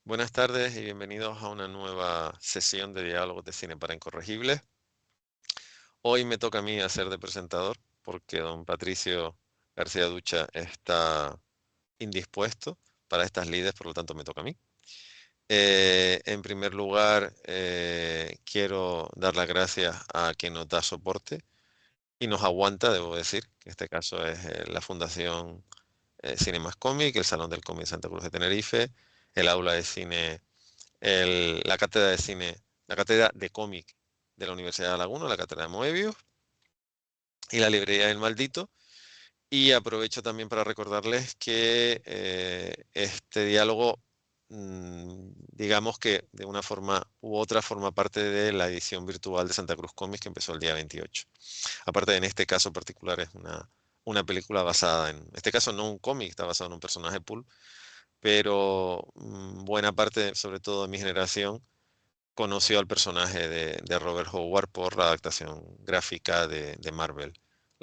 Buenas tardes y bienvenidos a una nueva sesión de diálogos de cine para incorregibles. Hoy me toca a mí hacer de presentador porque don Patricio García Ducha está indispuesto para estas lides, por lo tanto me toca a mí. En primer lugar, quiero dar las gracias a quien nos da soporte y nos aguanta, debo decir, que en este caso es la Fundación Cine Más Cómic, el Salón del Cómic Santa Cruz de Tenerife, el Aula de Cine la cátedra de cine, la cátedra de cómic de la Universidad de Laguna, la cátedra de Moebius y la librería del Maldito. Y aprovecho también para recordarles que este diálogo, digamos que de una forma u otra, forma parte de la edición virtual de Santa Cruz Comics que empezó el día 28. Aparte, en este caso particular es una película basada en este caso no un cómic, está basado en un personaje pulp, pero buena parte, sobre todo de mi generación, conoció al personaje de Robert Howard por la adaptación gráfica de Marvel,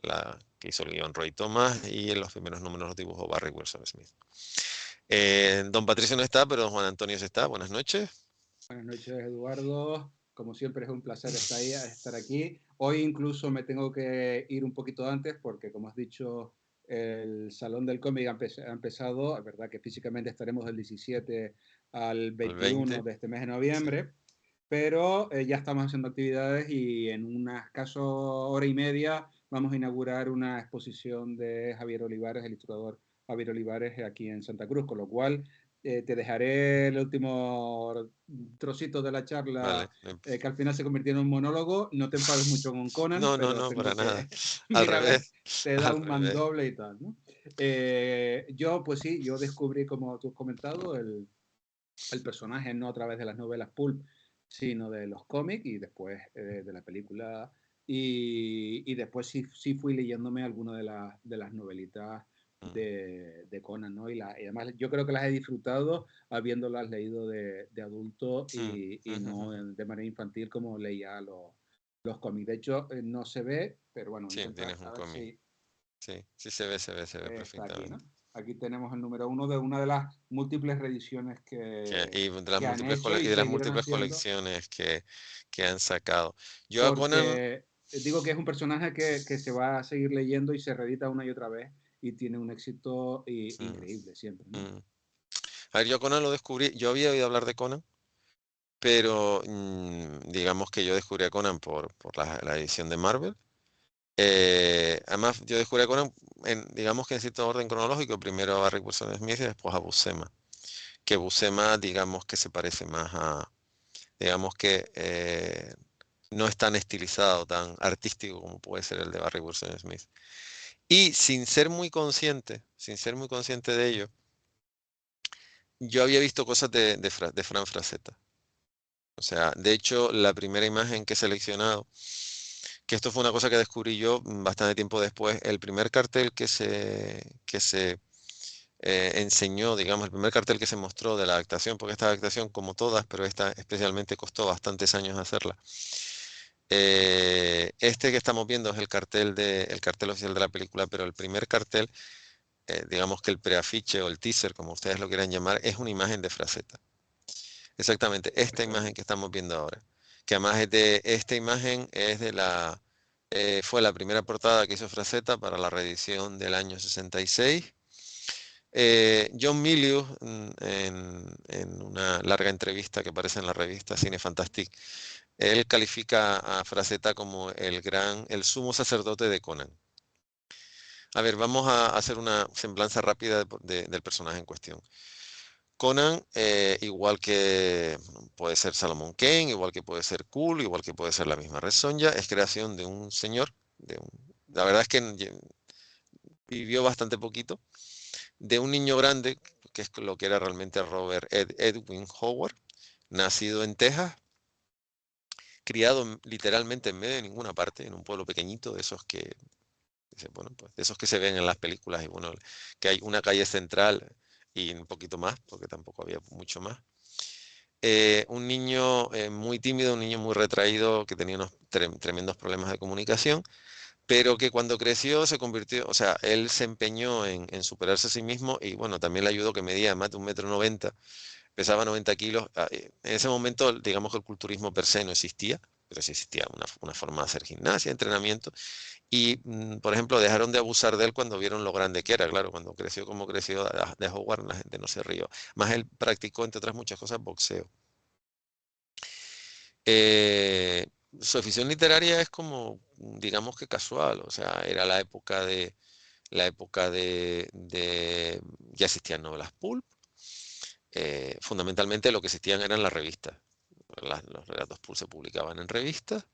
la que hizo el guion Roy Thomas y en los primeros números los dibujó Barry Wilson Smith. Don Patricio no está, pero don Juan Antonio sí está. Buenas noches. Buenas noches, Eduardo. Como siempre es un placer estar aquí. Hoy incluso me tengo que ir un poquito antes porque, como has dicho, el Salón del Cómic ha empezado. Es verdad que físicamente estaremos del 17 al Al 21 20. de este mes de Sí. noviembre, pero ya estamos haciendo actividades y en una escaso hora y media vamos a inaugurar una exposición de Javier Olivares, el ilustrador Javier Olivares, aquí en Santa Cruz, con lo cual te dejaré el último trocito de la Vale. charla, que al final se convirtió en un monólogo. No te enfades mucho con Conan, No, no, pero no, para tengo nada. que, Al mira, a ver, revés, te da al un revés. mandoble y tal, ¿no? Yo, pues sí, yo descubrí, como tú has comentado, el personaje no a través de las novelas pulp, sino de los cómics y después de la película. Y después sí fui leyéndome algunas de las novelitas Mm, de Conan, ¿no? Y además yo creo que las he disfrutado habiéndolas leído de adulto mm, y no de manera infantil como leía los cómics. De hecho, no se ve, pero bueno, Sí, intenta tienes un a ver cómic. si Sí, sí se ve está aquí, ¿no? perfectamente. Aquí tenemos el número uno de una de las múltiples reediciones Y de las que han múltiples, hecho y de las seguirán múltiples haciendo, colecciones que han sacado. Yo a Conan, porque digo que es un personaje que se va a seguir leyendo y se reedita una y otra vez y tiene un éxito mm, increíble siempre, ¿no? mm. A ver, yo a Conan lo descubrí, yo había oído hablar de Conan, pero digamos que yo descubrí a Conan por la edición de Marvel. Además, yo descubrí a Conan, digamos que en cierto orden cronológico, primero a Barry Wilson Smith y después a Buscema. Que Buscema, digamos que se parece más digamos que no es tan estilizado, tan artístico como puede ser el de Barry Wilson Smith. Y sin ser muy consciente de ello, yo había visto cosas de Fran Frazetta. O sea, de hecho, la primera imagen que he seleccionado, que esto fue una cosa que descubrí yo bastante tiempo después, el primer cartel que se enseñó, digamos, el primer cartel que se mostró de la adaptación, porque esta adaptación, como todas, pero esta especialmente costó bastantes años hacerla. Este que estamos viendo es el cartel oficial de la película, pero el primer cartel, digamos que el preafiche o el teaser, como ustedes lo quieran llamar, es una imagen de Frazetta. Exactamente, esta imagen Exacto. que estamos viendo ahora. Que además esta imagen fue la primera portada que hizo Frazetta para la reedición del año 66. John Milius, en una larga entrevista que aparece en la revista Cine Fantastique, él califica a Frazetta como el sumo sacerdote de Conan. A ver, vamos a hacer una semblanza rápida del personaje en cuestión. Conan, igual que puede ser Salomon Kane, igual que puede ser Cool, igual que puede ser la misma Red Sonja, es creación de un señor, la verdad es que vivió bastante poquito, de un niño grande, que es lo que era realmente Edwin Howard, nacido en Texas, criado literalmente en medio de ninguna parte, en un pueblo pequeñito, de esos bueno, pues, de esos que se ven en las películas, y bueno, que hay una calle central y un poquito más, porque tampoco había mucho más. Un niño muy tímido, un niño muy retraído, que tenía unos tremendos problemas de comunicación, pero que cuando creció se convirtió, o sea, él se empeñó en superarse a sí mismo y bueno, también le ayudó que medía más de 1,90 m, pesaba 90 kilos. En ese momento, digamos que el culturismo per se no existía, pero sí existía una forma de hacer gimnasia, entrenamiento. Y, por ejemplo, dejaron de abusar de él cuando vieron lo grande que era. Claro, cuando creció como creció de Howard, la gente no se rió. Más él practicó, entre otras muchas cosas, boxeo. Eh, Su afición literaria es como, digamos que casual, o sea, era ya existían novelas pulp. Fundamentalmente lo que existían eran las revistas. Los relatos pulp se publicaban en revistas,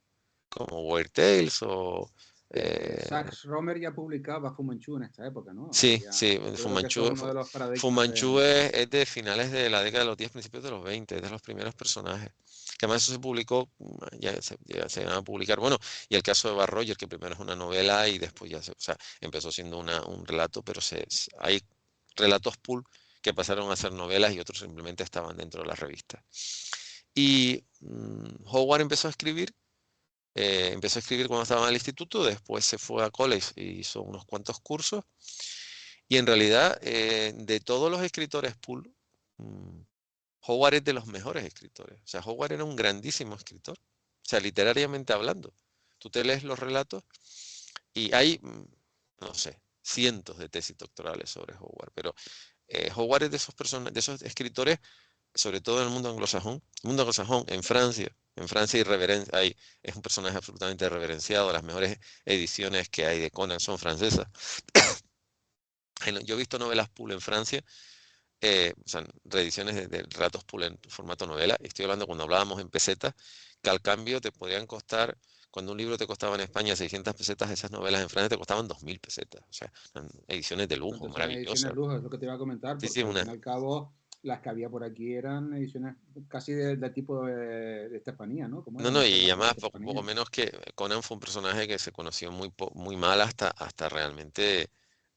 como Weird Tales o... eh, Sax Romer ya publicaba Fu Manchu en esta época, ¿no? O sea, sí, ya, sí, yo creo que eso es uno de los Fu paradigmas Manchu del... es de finales de la década de los 10, principios de los 20, es de los primeros personajes. Que además eso se publicó, ya se iban a publicar. Bueno, y el caso de Barroyer, que primero es una novela y después ya o sea, empezó siendo un relato, pero hay relatos pulp que pasaron a ser novelas y otros simplemente estaban dentro de las revistas. Y Howard empezó a escribir cuando estaba en el instituto, después se fue a college y hizo unos cuantos cursos. Y en realidad, de todos los escritores pulp, mm, Howard es de los mejores escritores. O sea, Howard era un grandísimo escritor. O sea, literariamente hablando. Tú te lees los relatos y hay, no sé, cientos de tesis doctorales sobre Howard, pero Howard es de de esos escritores, sobre todo en el mundo anglosajón. El mundo anglosajón, en Francia es un personaje absolutamente reverenciado. Las mejores ediciones que hay de Conan son francesas. Yo he visto novelas pulp en Francia, o sea, reediciones de relatos pulp en formato novela. Estoy hablando cuando hablábamos en pesetas, que al cambio te podían costar, cuando un libro te costaba en España 600 pesetas, esas novelas en Francia te costaban 2000 pesetas. O sea, eran ediciones de lujo, Entonces son ediciones maravillosas. lujo, es lo que te iba a comentar, Sí, sí, porque al fin y al cabo las que había por aquí eran ediciones casi del tipo de Estefanía, ¿no? ¿Cómo no, era? no, No sé, y la además Estefanía. poco menos que Conan fue un personaje que se conoció muy mal hasta realmente,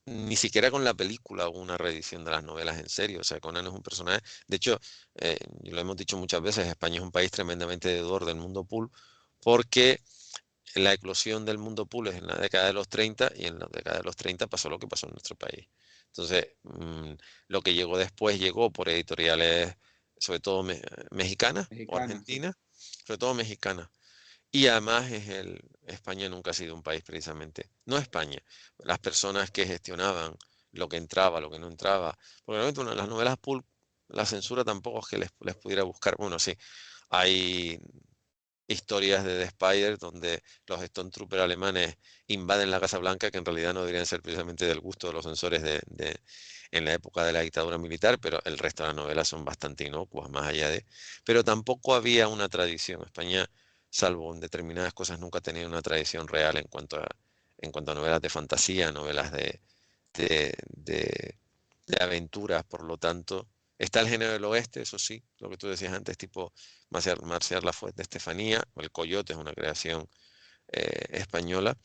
ni siquiera con la película hubo una reedición de las novelas en serio. O sea, Conan es un personaje, de hecho, lo hemos dicho muchas veces, España es un país tremendamente deudor del mundo pulp, porque la eclosión del mundo pulp es en la década de los 30 y en la década de los 30 pasó lo que pasó en nuestro país. Entonces, lo que llegó después llegó por editoriales, sobre todo mexicanas o Mexicana, sí. argentinas, sobre todo mexicanas. Y además España nunca ha sido un país precisamente, no España, las personas que gestionaban lo que entraba, lo que no entraba, porque realmente las novelas pulp, la censura tampoco es que les pudiera buscar, bueno, sí, hay historias de The Spider donde los Stormtroopers alemanes invaden la Casa Blanca que en realidad no deberían ser precisamente del gusto de los censores en la época de la dictadura militar, pero el resto de las novelas son bastante inocuas, más allá de... Pero tampoco había una tradición. España, salvo en determinadas cosas, nunca ha tenido una tradición real en cuanto a novelas de fantasía, novelas de aventuras, por lo tanto. Está el género del oeste, eso sí, lo que tú decías antes, tipo Marcial Lafont de Estefanía, o El Coyote es una creación española,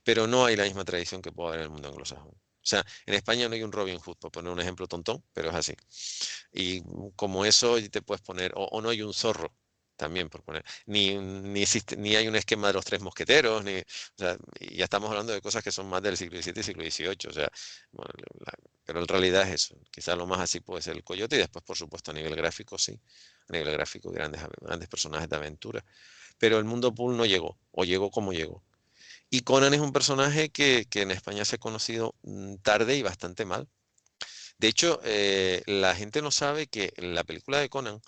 pero no hay la misma tradición que puede haber en el mundo anglosajón. O sea, en España no hay un Robin Hood, por poner un ejemplo tontón, pero es así. Y como eso te puedes poner, o no hay un zorro, también por poner, ni existe, ni hay un esquema de los tres mosqueteros, o sea, y ya estamos hablando de cosas que son más del siglo XVII y siglo XVIII, o sea, bueno, pero en realidad es eso. Quizás lo más así puede ser el coyote y después, por supuesto, a nivel gráfico, sí, a nivel gráfico, grandes personajes de aventura. Pero el mundo pool no llegó, o llegó como llegó. Y Conan es un personaje que en España se ha conocido tarde y bastante mal. De hecho, la gente no sabe que la película de Conan,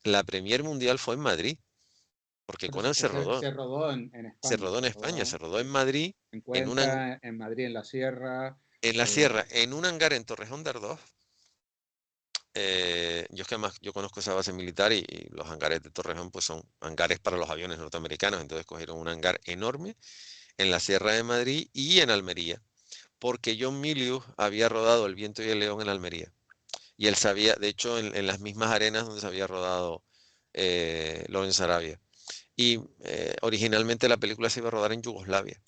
la premier mundial fue en Madrid, porque Pero sí, Conan que se rodó en se España, rodó en se España, rodó se rodó en Madrid, en en Cuenca, en Madrid, en la Sierra. en la sierra, eh, en un hangar en Torrejón de Ardoz. Yo es que además yo conozco esa base militar y los hangares de Torrejón pues son hangares para los aviones norteamericanos, entonces cogieron un hangar enorme en la Sierra de Madrid y en Almería, porque John Milius había rodado El viento y el león en Almería. Y él sabía, de hecho, en las mismas arenas donde se había rodado Lawrence Arabia. Y originalmente la película se iba a rodar en Yugoslavia,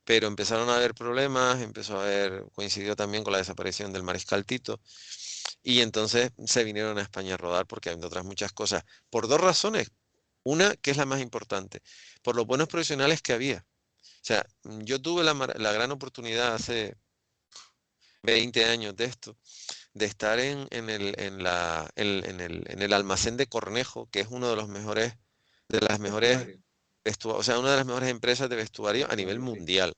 pero empezaron a haber problemas, coincidió también con la desaparición del mariscal Tito, y entonces se vinieron a España a rodar porque hay otras muchas cosas, por dos razones. Una, que es la más importante, por los buenos profesionales que había. O sea, yo tuve la gran oportunidad hace 20 años de esto, de estar en el almacén de Cornejo, que es uno de los mejores, de las mejores Vestuario, o sea, una de las mejores empresas de vestuario a nivel vestuario, sí. mundial.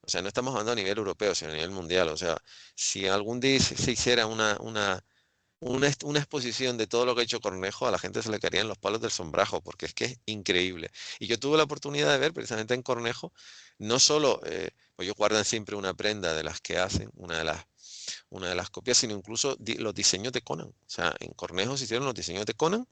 O sea, no estamos hablando a nivel europeo, sino a nivel mundial. O sea, si algún día se hiciera una exposición de todo lo que ha hecho Cornejo, a la gente se le caerían los palos del sombrajo, porque es que es increíble. Y yo tuve la oportunidad de ver precisamente en Cornejo, no solo, pues ellos guardan siempre una prenda de las que hacen, una de las copias, sino incluso los diseños de Conan. O sea, en Cornejo se hicieron los diseños de Conan.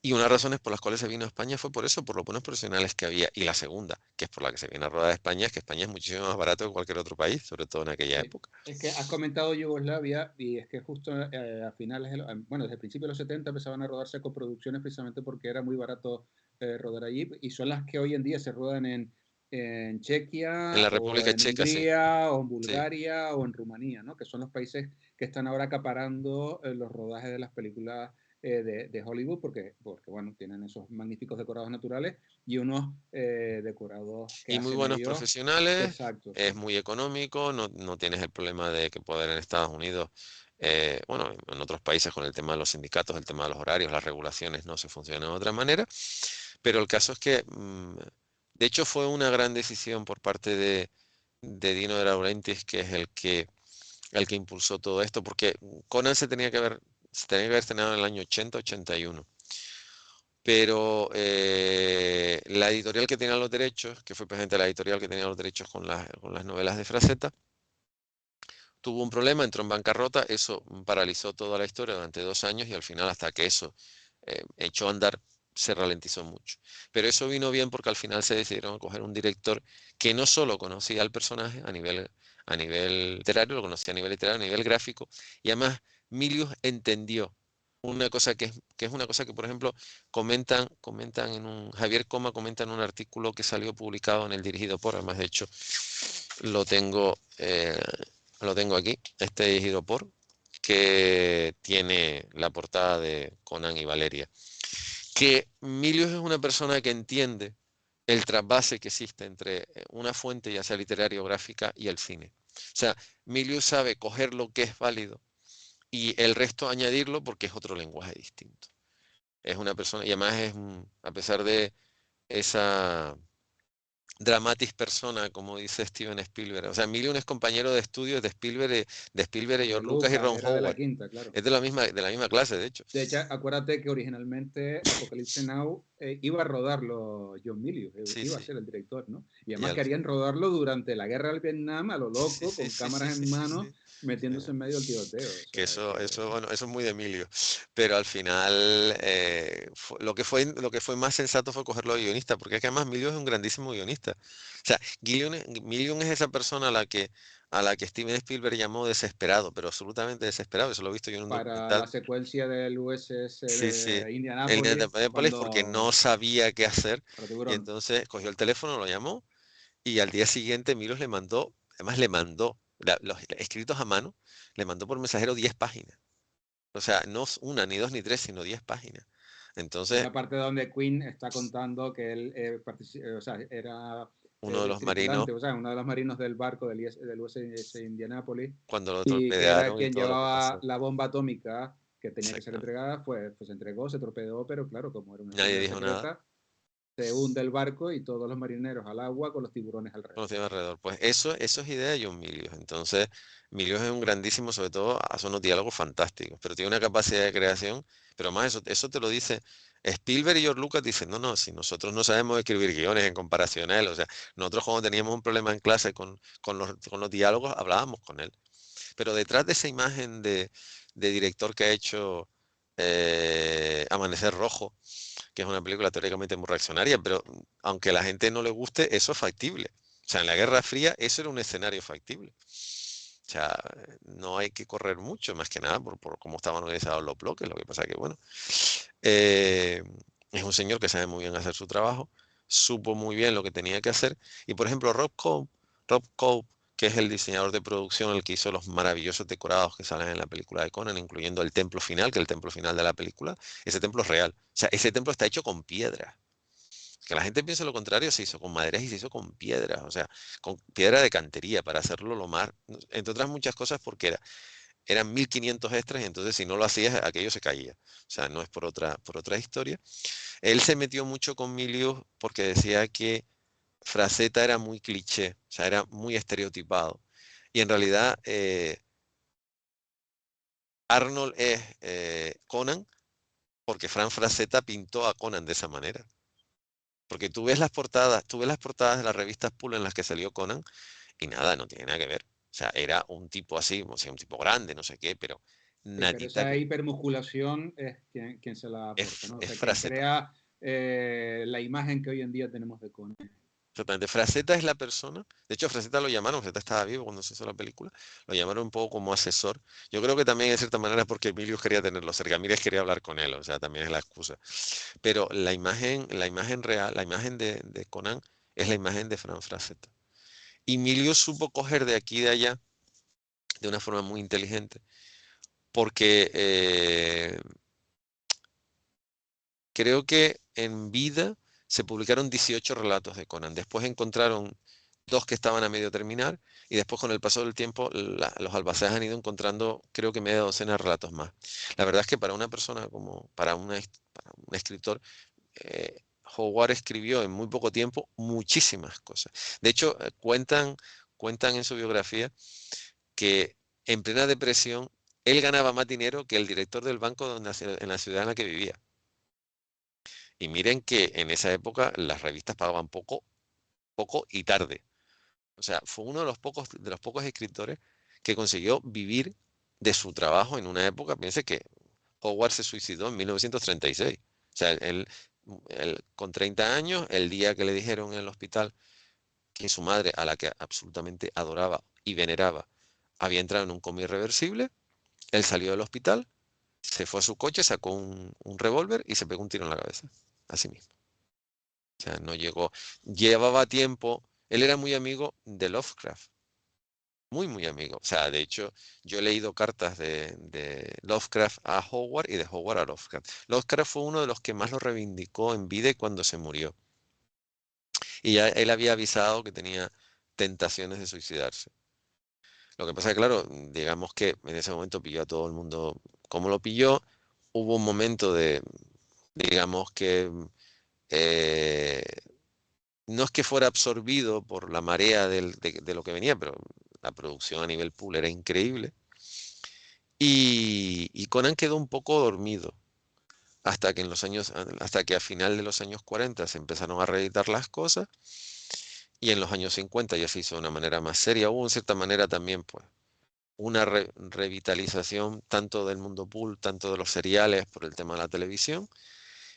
Y una de las razones por las cuales se vino a España fue por eso, por los buenos profesionales que había. Y la segunda, que es por la que se viene a rodar a España, es que España es muchísimo más barato que cualquier otro país, sobre todo en aquella Sí. época. Es que has comentado Yugoslavia y es que justo a finales, bueno, desde el principio de los 70 empezaban a rodarse coproducciones precisamente porque era muy barato rodar allí y son las que hoy en día se ruedan en En Chequia la o República en Checa, sí, Hungría o en sí. Bulgaria o en Rumanía, ¿no? Que son los países que están ahora acaparando los rodajes de las películas de Hollywood porque, bueno, tienen esos magníficos decorados naturales y unos decorados que Y muy hacen buenos ellos. profesionales, Exacto, es sí. muy económico, no tienes el problema de que poder en Estados Unidos, bueno, en otros países con el tema de los sindicatos, el tema de los horarios, las regulaciones no se funcionan de otra manera, pero el caso es que, de hecho, fue una gran decisión por parte de Dino De Laurentiis, que es el que impulsó todo esto, porque Conan se tenía que haber estrenado en el año 80-81. Pero la editorial que tenía los derechos, que fue precisamente la editorial que tenía los derechos con las novelas de Frazetta, tuvo un problema, entró en bancarrota, eso paralizó toda la historia durante 2 años y al final hasta que eso echó a andar se ralentizó mucho. Pero eso vino bien porque al final se decidieron a coger un director que no solo conocía al personaje a nivel literario, lo conocía a nivel literario, a nivel gráfico, y además Milius entendió una cosa que es una cosa que, por ejemplo, comentan Javier Coma comenta en un artículo que salió publicado en el Dirigido por, además de hecho lo tengo, eh, lo tengo aquí, este Dirigido por, que tiene la portada de Conan y Valeria, que Milius es una persona que entiende el trasvase que existe entre una fuente, ya sea literaria o gráfica, y el cine. O sea, Milius sabe coger lo que es válido y el resto añadirlo porque es otro lenguaje distinto. Es una persona, y además a pesar de esa dramatis persona, como dice Steven Spielberg. O sea, Milius es compañero de estudios de Spielberg, De George Lucas y Lucas, Ron era de la Howard. quinta, claro. Es de la misma clase, de hecho. De hecho, acuérdate que originalmente Apocalypse Now iba a rodarlo John Milius, Sí, iba a sí. ser el director, ¿no? Y Y además al querían rodarlo durante la guerra del Vietnam, a lo Sí, loco, sí, con sí, sí, cámaras sí, en sí, mano, sí. metiéndose en medio del tiroteo. O Que sea, que bueno, eso es muy de Emilio. Pero al final, lo que fue más sensato fue cogerlo de guionista, porque es que además Emilio es un grandísimo guionista. O sea, Milius es esa persona a la que Steven Spielberg llamó desesperado, pero absolutamente desesperado. Eso lo he visto yo en un para documental. la secuencia del USS Sí, sí. El de Indianapolis, Indianapolis porque no cuando sabía qué hacer. para Y Tiburón, entonces cogió el teléfono, lo llamó y al día siguiente Milius le mandó, además le mandó los escritos a mano, le mandó por mensajero 10 páginas. O sea, no una, ni dos, ni tres, sino 10 páginas. es Entonces, la parte donde Quinn está contando que él o sea, era uno de los marinos, tripulante, o sea, uno de los marinos del barco del USS Indianapolis cuando lo y que era torpedearon y quien todo lo que llevaba pasó. la bomba atómica que tenía que ser Exactamente. entregada, pues se entregó, se torpedeó, pero claro, como era una Nadie sociedad dijo nada. secreta, se hunde el barco y todos los marineros al agua con los tiburones alrededor. Conocido alrededor. Pues eso es idea de John Milius. Entonces, Milius es un grandísimo, sobre todo, hace unos diálogos fantásticos, pero tiene una capacidad de creación, pero más eso te lo dice Spielberg y George Lucas dicen, no, no, si nosotros no sabemos escribir guiones en comparación a él, o sea, nosotros cuando teníamos un problema en clase con los diálogos, hablábamos con él. Pero detrás de esa imagen de director que ha hecho Amanecer Rojo, que es una película teóricamente muy reaccionaria, pero aunque a la gente no le guste, eso es factible. O sea, en la Guerra Fría eso era un escenario factible. O sea, no hay que correr mucho, más que nada por cómo estaban organizados los bloques. Lo que pasa que, bueno, eh, es un señor que sabe muy bien hacer su trabajo, supo muy bien lo que tenía que hacer. Y, por ejemplo, Rob Cope, que es el diseñador de producción, el que hizo los maravillosos decorados que salen en la película de Conan, incluyendo el templo final, que es el templo final de la película, ese templo es real. O sea, ese templo está hecho con piedra. Que la gente piensa lo contrario, se hizo con maderas y se hizo con piedras, o sea, con piedra de cantería para hacerlo lo más, entre otras muchas cosas porque eran 1500 extras y entonces si no lo hacías aquello se caía. O sea, no es por otra historia. Él se metió mucho con Milius porque decía que Frazetta era muy cliché, o sea, era muy estereotipado. Y en realidad Arnold es Conan porque Frank Frazetta pintó a Conan de esa manera. Porque tú ves las portadas de las revistas Pulp en las que salió Conan y nada, no tiene nada que ver. O sea, era un tipo así, o sea, un tipo grande, no sé qué, pero Sí, pero natita esa que hipermusculación es quien se la aporta, ¿no? O es sea, quien Frazetta. crea la imagen que hoy en día tenemos de Conan. Exactamente. Frazetta es la persona. De hecho, a Frazetta lo llamaron, Frazetta estaba vivo cuando se hizo la película, lo llamaron un poco como asesor. Yo creo que también, de cierta manera, porque Emilio quería tenerlo cerca, Mírez quería hablar con él, o sea, también es la excusa. Pero la imagen real, la imagen de Conan es la imagen de Frank Frazetta. Y Emilio supo coger de aquí y de allá de una forma muy inteligente, porque creo que en vida se publicaron 18 relatos de Conan. Después encontraron dos que estaban a medio terminar y después con el paso del tiempo los albaceas han ido encontrando creo que media docena de relatos más. La verdad es que para una persona como, para un escritor, Howard escribió en muy poco tiempo muchísimas cosas. De hecho, cuentan en su biografía que en plena depresión él ganaba más dinero que el director del banco en la ciudad en la que vivía. Y miren que en esa época las revistas pagaban poco, poco y tarde. O sea, fue uno de los pocos escritores que consiguió vivir de su trabajo en una época. Piense que Howard se suicidó en 1936. O sea, él con 30 años, el día que le dijeron en el hospital que su madre, a la que absolutamente adoraba y veneraba, había entrado en un coma irreversible, él salió del hospital, se fue a su coche, sacó un revólver y se pegó un tiro en la cabeza. Así mismo. O sea, no llegó. Llevaba tiempo. Él era muy amigo de Lovecraft. Muy, muy amigo. O sea, de hecho, yo he leído cartas de Lovecraft a Howard y de Howard a Lovecraft. Lovecraft fue uno de los que más lo reivindicó en vida y cuando se murió. Y ya él había avisado que tenía tentaciones de suicidarse. Lo que pasa es que, claro, digamos que en ese momento pilló a todo el mundo como lo pilló. Hubo un momento de, digamos que eh, no es que fuera absorbido por la marea de lo que venía, pero la producción a nivel pool era increíble. Y Conan quedó un poco dormido hasta que a final de los años 40 se empezaron a reeditar las cosas y en los años 50 ya se hizo de una manera más seria. Hubo en cierta manera también, pues, una revitalización tanto del mundo pool, tanto de los seriales por el tema de la televisión.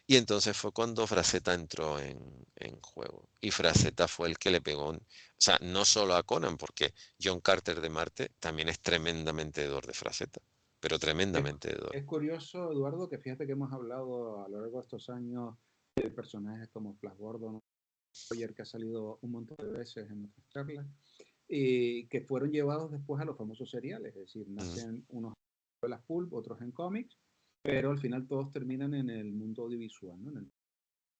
Y entonces fue cuando Frazetta entró en juego. Y Frazetta fue el que le pegó, o sea, no solo a Conan, porque John Carter de Marte también es tremendamente deudor de Frazetta, pero Es, tremendamente deudor. es curioso, Eduardo, que fíjate que hemos hablado a lo largo de estos años de personajes como Flash Gordon, Roger, que ha salido un montón de veces en nuestras charlas, y que fueron llevados después a los famosos seriales, es decir, Mm, nacen unos en las pulp, otros en cómics, pero al final todos terminan en el mundo audiovisual, ¿no?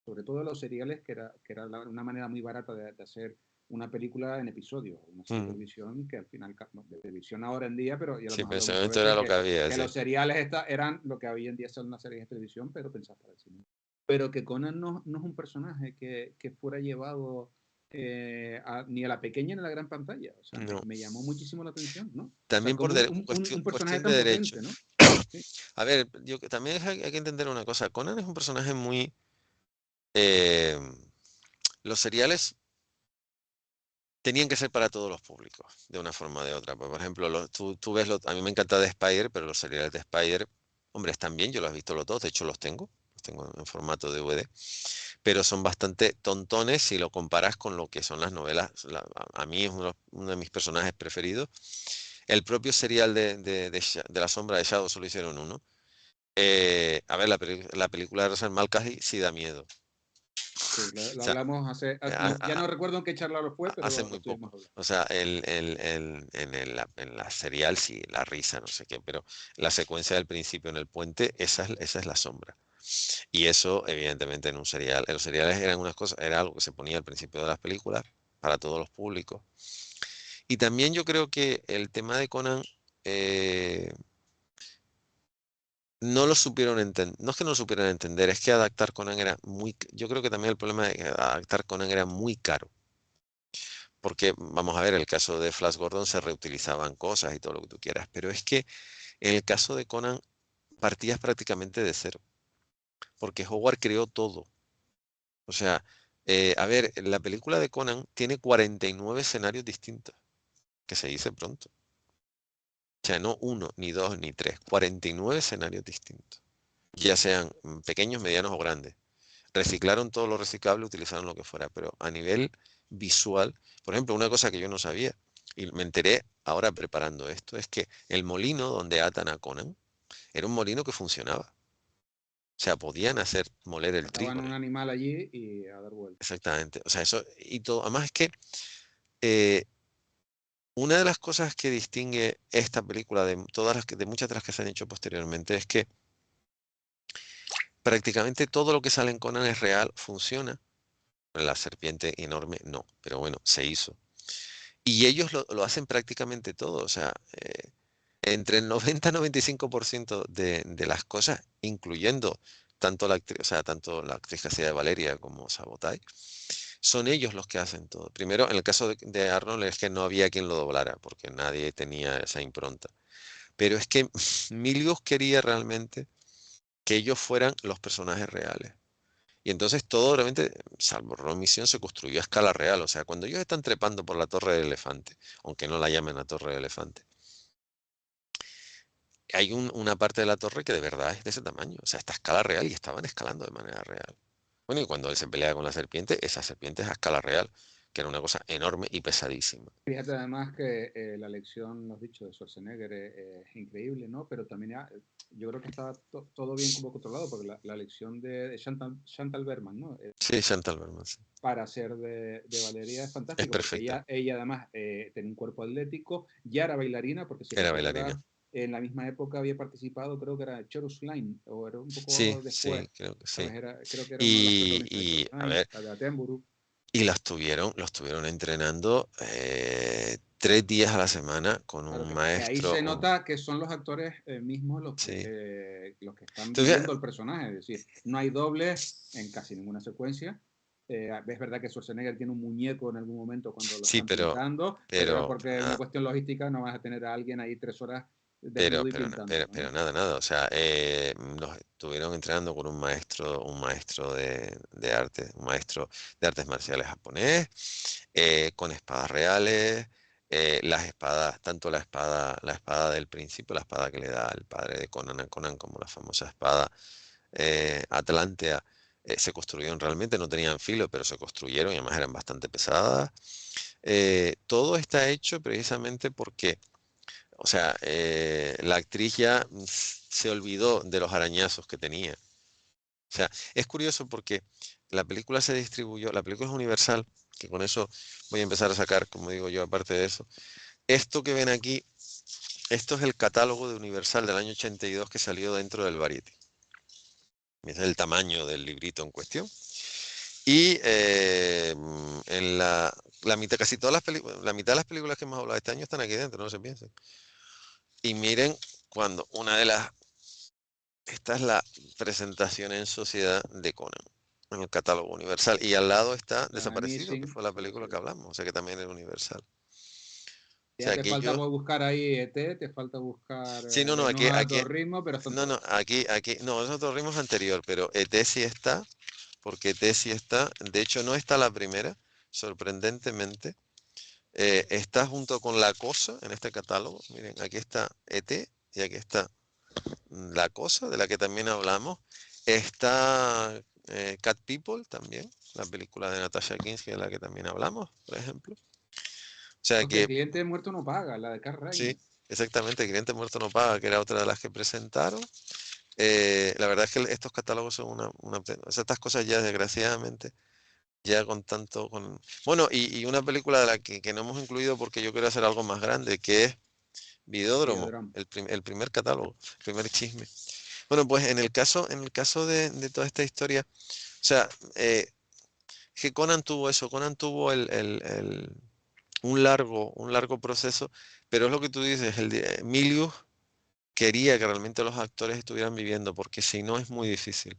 Sobre todo los seriales, que era una manera muy barata de hacer una película en episodios, una serie de mm. televisión que al final, de televisión ahora en día, pero ya lo Sí, hemos pero hablado ese muchas momento era veces, lo que había, que sí. los seriales eran lo que hoy en día son las series de televisión, pero pensadas para el cine. Pero que Conan no es un personaje que fuera llevado ni a la pequeña ni a la gran pantalla. O sea, me, No. me llamó muchísimo la atención, ¿no? O sea, También por como un personaje cuestión de tan derecho. potente, ¿no? Sí, A ver, también hay que entender una cosa. Conan es un personaje muy... eh, los seriales tenían que ser para todos los públicos, de una forma o de otra. Por ejemplo, tú ves, a mí me encanta de Spider, pero los seriales de Spider, hombre, están bien, yo los he visto los dos, de hecho los tengo en formato DVD, pero son bastante tontones si lo comparas con lo que son las novelas. A mí es uno de mis personajes preferidos. El propio serial de La Sombra de Shadow solo hicieron uno. A ver, la película de Rosal Malkahi sí da miedo. sí, lo O sea, hablamos ya no recuerdo en qué charla lo fue, pero hace lo muy estuvimos poco. hablando. O sea, en la serial sí, la risa, no sé qué, pero la secuencia del principio en el puente, esa es la sombra. Y eso, evidentemente, en un serial, en los seriales eran unas cosas, era algo que se ponía al principio de las películas para todos los públicos. Y también yo creo que el tema de Conan no lo supieron entender, no es que no lo supieran entender, es que adaptar Conan era muy, yo creo que también el problema de adaptar Conan era muy caro. Porque, vamos a ver, el caso de Flash Gordon se reutilizaban cosas y todo lo que tú quieras, pero es que en el caso de Conan partías prácticamente de cero, porque Howard creó todo. O sea, a ver, la película de Conan tiene 49 escenarios distintos, que se dice pronto. O sea, no uno, ni dos, ni tres, 49 escenarios distintos, ya sean pequeños, medianos o grandes. Reciclaron todo lo reciclable, utilizaron lo que fuera, pero a nivel visual, por ejemplo, una cosa que yo no sabía y me enteré ahora preparando esto, es que el molino donde atan a Conan era un molino que funcionaba. O sea, podían hacer moler el Estaban trigo. un animal allí y a dar vueltas. Exactamente. O sea, eso y todo. Además es que eh, una de las cosas que distingue esta película de todas de muchas de las que se han hecho posteriormente es que prácticamente todo lo que sale en Conan es real, funciona. La serpiente enorme, no, pero bueno, se hizo. Y ellos lo hacen prácticamente todo, o sea, entre el 90 y 95% de las cosas, incluyendo tanto la actriz, o sea, tanto la actriz que hacía de Valeria como Sabotage, son ellos los que hacen todo. Primero, en el caso de Arnold es que no había quien lo doblara, porque nadie tenía esa impronta. Pero es que Milius quería realmente que ellos fueran los personajes reales. Y entonces todo realmente, salvo Misión, se construyó a escala real. O sea, cuando ellos están trepando por la Torre del Elefante, aunque no la llamen la Torre del Elefante, hay una parte de la torre que de verdad es de ese tamaño. O sea, está a escala real y estaban escalando de manera real. Bueno, y cuando él se pelea con la serpiente, esa serpiente es a escala real, que era una cosa enorme y pesadísima. Fíjate además que la lección, lo has dicho, de Schwarzenegger es increíble, ¿no? Pero también yo creo que está todo bien como controlado, porque la lección de Chantal Berman, ¿no? Sí, Chantal Berman, sí. Para ser de Valeria es Es fantástico, porque perfecta. ella además tenía un cuerpo atlético, ya era bailarina, porque si Era bailarina. recuerdas, en la misma época había participado, creo que era Chorus Line, o era un Sí, poco después, sí, creo que sí. ¿sabes? Creo que era uno de los protagonistas de Chorus A Line, ver, la de Attenborough. y los tuvieron entrenando 3 días a la semana con Claro, un que ahí maestro. se nota que son los actores mismos Sí. los que están Entonces, viviendo el personaje, es decir, no hay dobles en casi ninguna secuencia. Es verdad que Schwarzenegger tiene un muñeco en algún momento cuando lo sí, están pintando, pero es porque es una nada, cuestión logística, no vas a tener a alguien ahí 3 horas desnudo y pintándolo, pero ¿no? nada, nada. O sea, nos estuvieron entrenando con un maestro de arte, un maestro de artes marciales japonés, con espadas reales, las espadas, tanto la espada del principio, la espada que le da el padre de Conan a Conan, como la famosa espada Atlantea, se construyeron realmente, no tenían filo, pero se construyeron y además eran bastante pesadas. Todo está hecho precisamente porque, o sea, la actriz ya se olvidó de los arañazos que tenía. O sea, es curioso porque la película se distribuyó, la película es universal, que con eso voy a empezar a sacar, como digo yo, aparte de eso. Esto que ven aquí, esto es el catálogo de Universal del año 82 que salió dentro del Variety. Ese es el tamaño del librito en cuestión. Y en la mitad, casi todas las películas, la mitad de las películas que hemos hablado este año están aquí dentro, no se piensen. Y miren, cuando una de las, esta es la presentación en sociedad de Conan, en el catálogo universal. Y al lado está La Desaparecido, que Missing, fue la sí, película sí. que hablamos, o sea que también es universal. O Ya sea te que falta yo, buscar ahí ET, te falta buscar sí, no, no, Venus a alto ritmo, pero están no, no, todos. no, nosotros rimos anterior, pero ET sí está, porque ET sí está, de hecho no está la primera, sorprendentemente. Está junto con La Cosa en este catálogo. Miren, aquí está ET y aquí está La Cosa, de la que también hablamos. Está Cat People también, la película de Natasha Kinski de la que también hablamos, por ejemplo. O sea Hostia, que cliente muerto no paga, la de Carl sí, Reiner. exactamente, El Cliente Muerto No Paga, que era otra de las que presentaron. La verdad es que estos catálogos son o sea, estas cosas ya desgraciadamente, ya con tanto, bueno, y una película de la que no hemos incluido porque yo quiero hacer algo más grande, que es Videódromo, Videodrome. el primer catálogo, el primer chisme. Bueno, pues en el caso de toda esta historia, o sea, que Conan tuvo eso, Conan tuvo un largo proceso, pero es lo que tú dices, Milius quería que realmente los actores estuvieran viviendo, porque si no es muy difícil.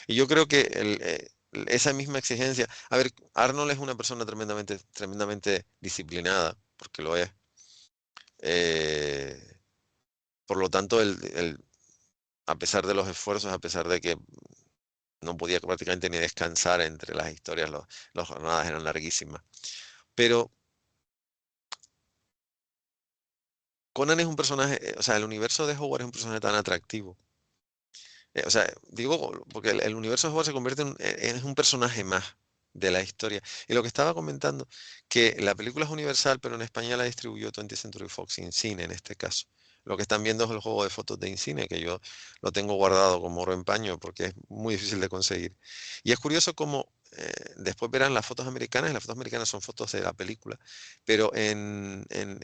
Y yo creo que esa misma exigencia, a ver, Arnold es una persona tremendamente disciplinada, porque lo es. eh, por lo tanto, a pesar de los esfuerzos, a pesar de que no podía prácticamente ni descansar entre las historias, las jornadas eran larguísimas. Pero Conan es un personaje, o sea, el universo de Howard es un personaje tan atractivo. O sea, digo, porque el universo de Howard se convierte en un personaje más de la historia. Y lo que estaba comentando, que la película es universal, pero en España la distribuyó 20th Century Fox, Incine en este caso. Lo que están viendo es el juego de fotos de Incine, que yo lo tengo guardado como oro en paño porque es muy difícil de conseguir. Y es curioso cómo después verán las fotos americanas, y las fotos americanas son fotos de la película, pero en el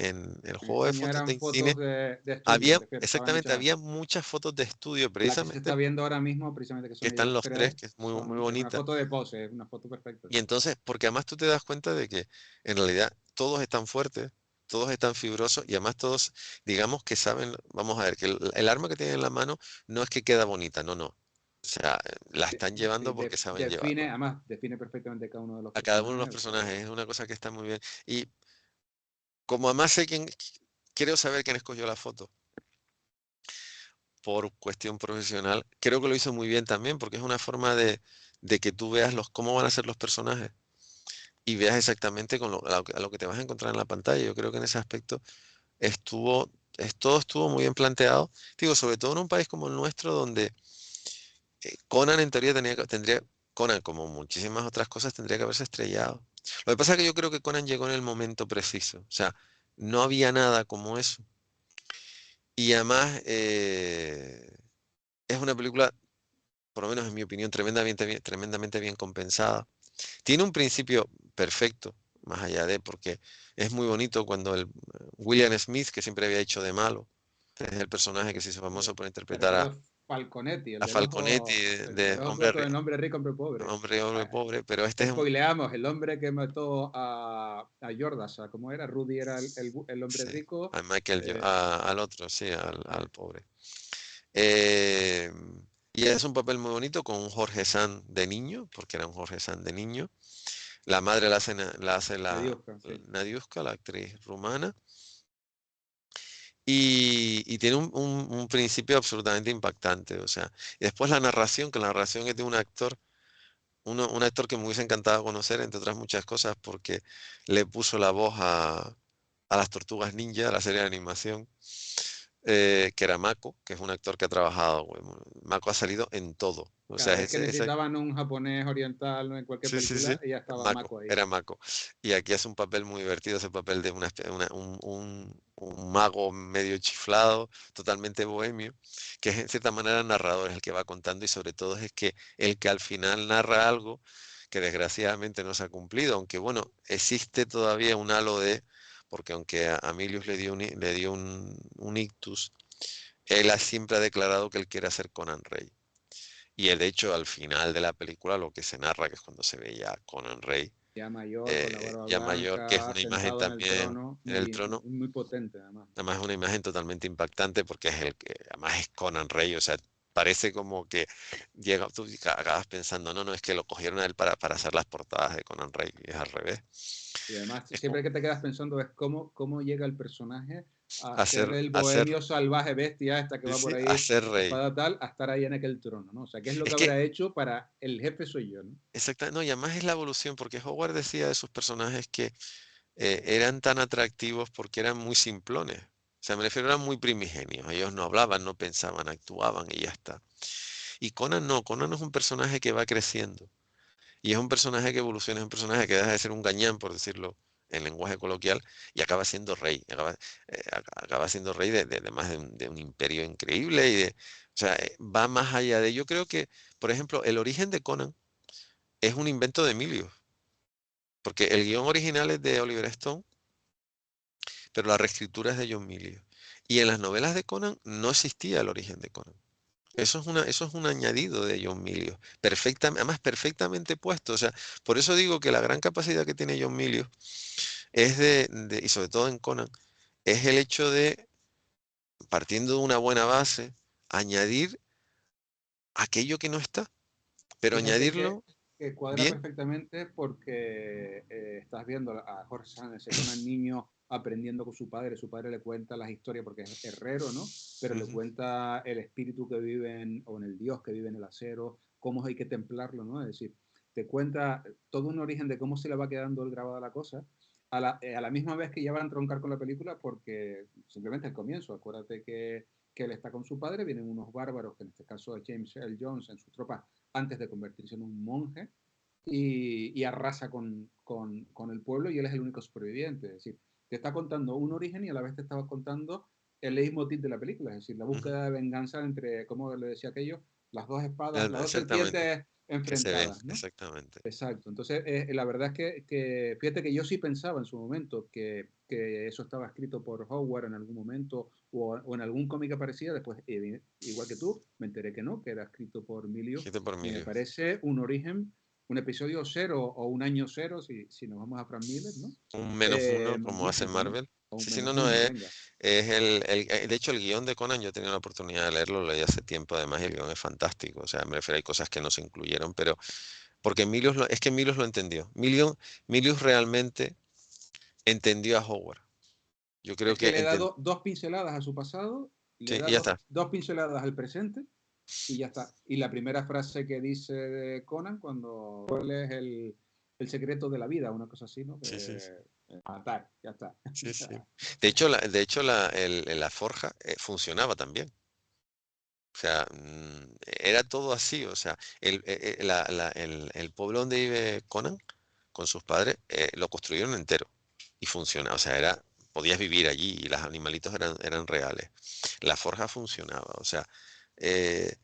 En juego de España fotos de eran fotos Incine de estudio, había, te refieres, estaban exactamente, hechas. había muchas fotos de estudio, La que se precisamente está viendo ahora mismo, precisamente que que son ellos están los tres, tres, que es muy, muy es una bonita. foto de pose, es una foto perfecta, Y sí. entonces, porque además tú te das cuenta de que en realidad todos están fuertes, todos están fibrosos y además todos, digamos que saben, vamos a ver, que el arma que tienen en la mano no es que queda bonita, no, no. O sea, la están llevando Sí, porque saben define, llevarlo. además, define perfectamente cada uno de los A cada uno de los personajes, o sea que personajes es una cosa que está muy bien. Y como además sé quién, quiero saber quién escogió la foto por cuestión profesional, creo que lo hizo muy bien también porque es una forma de que tú veas cómo van a ser los personajes y veas exactamente a lo que te vas a encontrar en la pantalla. Yo creo que en ese aspecto todo estuvo muy bien planteado. Digo, sobre todo en un país como el nuestro, donde Conan en teoría Conan, como muchísimas otras cosas, tendría que haberse estrellado. Lo que pasa es que yo creo que Conan llegó en el momento preciso. O sea, no había nada como eso. Y además, es una película, por lo menos en mi opinión, tremendamente bien compensada. Tiene un principio perfecto, más allá de, porque es muy bonito cuando William Smith, que siempre había hecho de malo, es el personaje que se hizo famoso por te interpretar recuerdo Falconetti, a Falconetti el de del ojo con el hombre rico, hombre pobre. hombre Ah, pobre, pero este es un, spoileamos, el hombre que mató a Jordas, ¿cómo era? Rudy era el hombre sí, rico. eh, Al otro, sí, al pobre. Eh, y es un papel muy bonito con un Jorge Sanz de niño, porque era un Jorge Sanz de niño. La madre la hace Nadiuska, sí. Nadiuska, la actriz rumana. Y tiene un principio absolutamente impactante, o sea, y después la narración, que la narración es de un actor, un actor que me hubiese encantado conocer, entre otras muchas cosas, porque le puso la voz a las Tortugas Ninja, a la serie de animación, que era Mako, que es un actor que ha trabajado, bueno, Mako ha salido en todo, o sea, Cada vez que necesitaban un japonés oriental, ¿no? En cualquier sí, sí, sí. película, ya estaba Mako, Mako ahí. era Mako. Y aquí hace un papel muy divertido, ese papel de un mago medio chiflado, totalmente bohemio, que es en cierta manera narrador, es el que va contando y sobre todo es que el que al final narra algo que desgraciadamente no se ha cumplido, aunque bueno, existe todavía un halo porque aunque a Milius le dio un ictus, siempre ha declarado que él quiere hacer Conan Rey. Y de hecho, al final de la película, lo que se narra, que es cuando se ve ya a Conan Rey, Ya mayor, con la barba ya mayor, que es blanca, una imagen sentado en el también trono, en el muy, trono, muy potente además. además es una imagen totalmente impactante porque es además es Conan Rey, o sea, parece como que tú acabas pensando, no, no, es que lo cogieron a él para hacer las portadas de Conan Rey, y es al revés. Y además, Es como siempre que te quedas pensando es cómo llega el personaje a ser hacer, el hacer, bohemio salvaje bestia esta que sí, va sí, por ahí, hacer rey. espada tal, a estar ahí en aquel trono, ¿no? O sea, ¿qué es lo que Es que, habrá hecho para el jefe soy yo, ¿no? exactamente, no, y además es la evolución, porque Howard decía de sus personajes que eran tan atractivos porque eran muy simplones. O sea, me refiero, eran muy primigenios. Ellos no hablaban, no pensaban, actuaban y ya está. Y Conan no, Conan es un personaje que va creciendo. Y es un personaje que evoluciona, es un personaje que deja de ser un gañán, por decirlo en lenguaje coloquial, y acaba siendo rey. Acaba siendo rey de más de un imperio increíble. O sea, va más allá de. Yo creo que, por ejemplo, el origen de Conan es un invento de Emilio. Porque el guión original es de Oliver Stone, pero la reescritura es de John Milius. Y en las novelas de Conan no existía el origen de Conan. Eso es un añadido de John Milius, además perfectamente puesto. O sea, por eso digo que la gran capacidad que tiene John Milius es y sobre todo en Conan, es el hecho de, partiendo de una buena base, añadir aquello que no está, pero Fíjate añadirlo que cuadra bien. perfectamente porque estás viendo a Jorge Sánchez con un niño aprendiendo con su padre le cuenta las historias porque es herrero, ¿no? Pero le Ujú. cuenta el espíritu que vive o en el dios que vive en el acero, cómo hay que templarlo, ¿no? Es decir, te cuenta todo un origen de cómo se le va quedando el grabado a la cosa, a la misma vez que ya van a troncar con la película porque simplemente el comienzo, acuérdate que él está con su padre, vienen unos bárbaros, que en este caso es James Earl Jones en sus tropas antes de convertirse en un monje y arrasa con el pueblo y él es el único superviviente. Es decir, te está contando un origen y a la vez te estaba contando el leitmotiv de la película, es decir, la Ujú. búsqueda de venganza entre, como le decía aquello, las dos espadas, las dos Exactamente, serpientes que se ven, enfrentadas, ¿no? exactamente. Exacto. Entonces, la verdad es fíjate que yo sí pensaba en su momento que eso estaba escrito por Howard en algún momento o en algún cómic aparecía, después, igual que tú, me enteré que no, que era escrito por Milius Escrito por y me Milius. parece un origen, un episodio cero o un año cero, si nos vamos a Frank Miller, ¿no? Un menos uno, como hace Magnífico, ¿no? Marvel. O un Sí, sí, no, menos no, uno, venga. es de hecho, el guión de Conan, yo he tenido la oportunidad de leerlo, lo leí hace tiempo, además, y el guión es fantástico. O sea, me refiero, hay cosas que no se incluyeron, pero porque es que Milius lo entendió. Milius realmente entendió a Howard. Yo creo Es que que le he entendió. dado dos pinceladas a su pasado, le he Sí, y ya dado está. dos pinceladas al presente y ya está. Y la primera frase que dice Conan cuando ¿cuál es el secreto de la vida? Una cosa así, ¿no? Sí, sí, sí. Matar, ya está. Sí, sí. De hecho la forja funcionaba también. O sea, era todo así. O sea, el pueblo donde vive Conan con sus padres lo construyeron entero y funciona. O sea, podías vivir allí y los animalitos eran reales. La forja funcionaba. O sea, eh,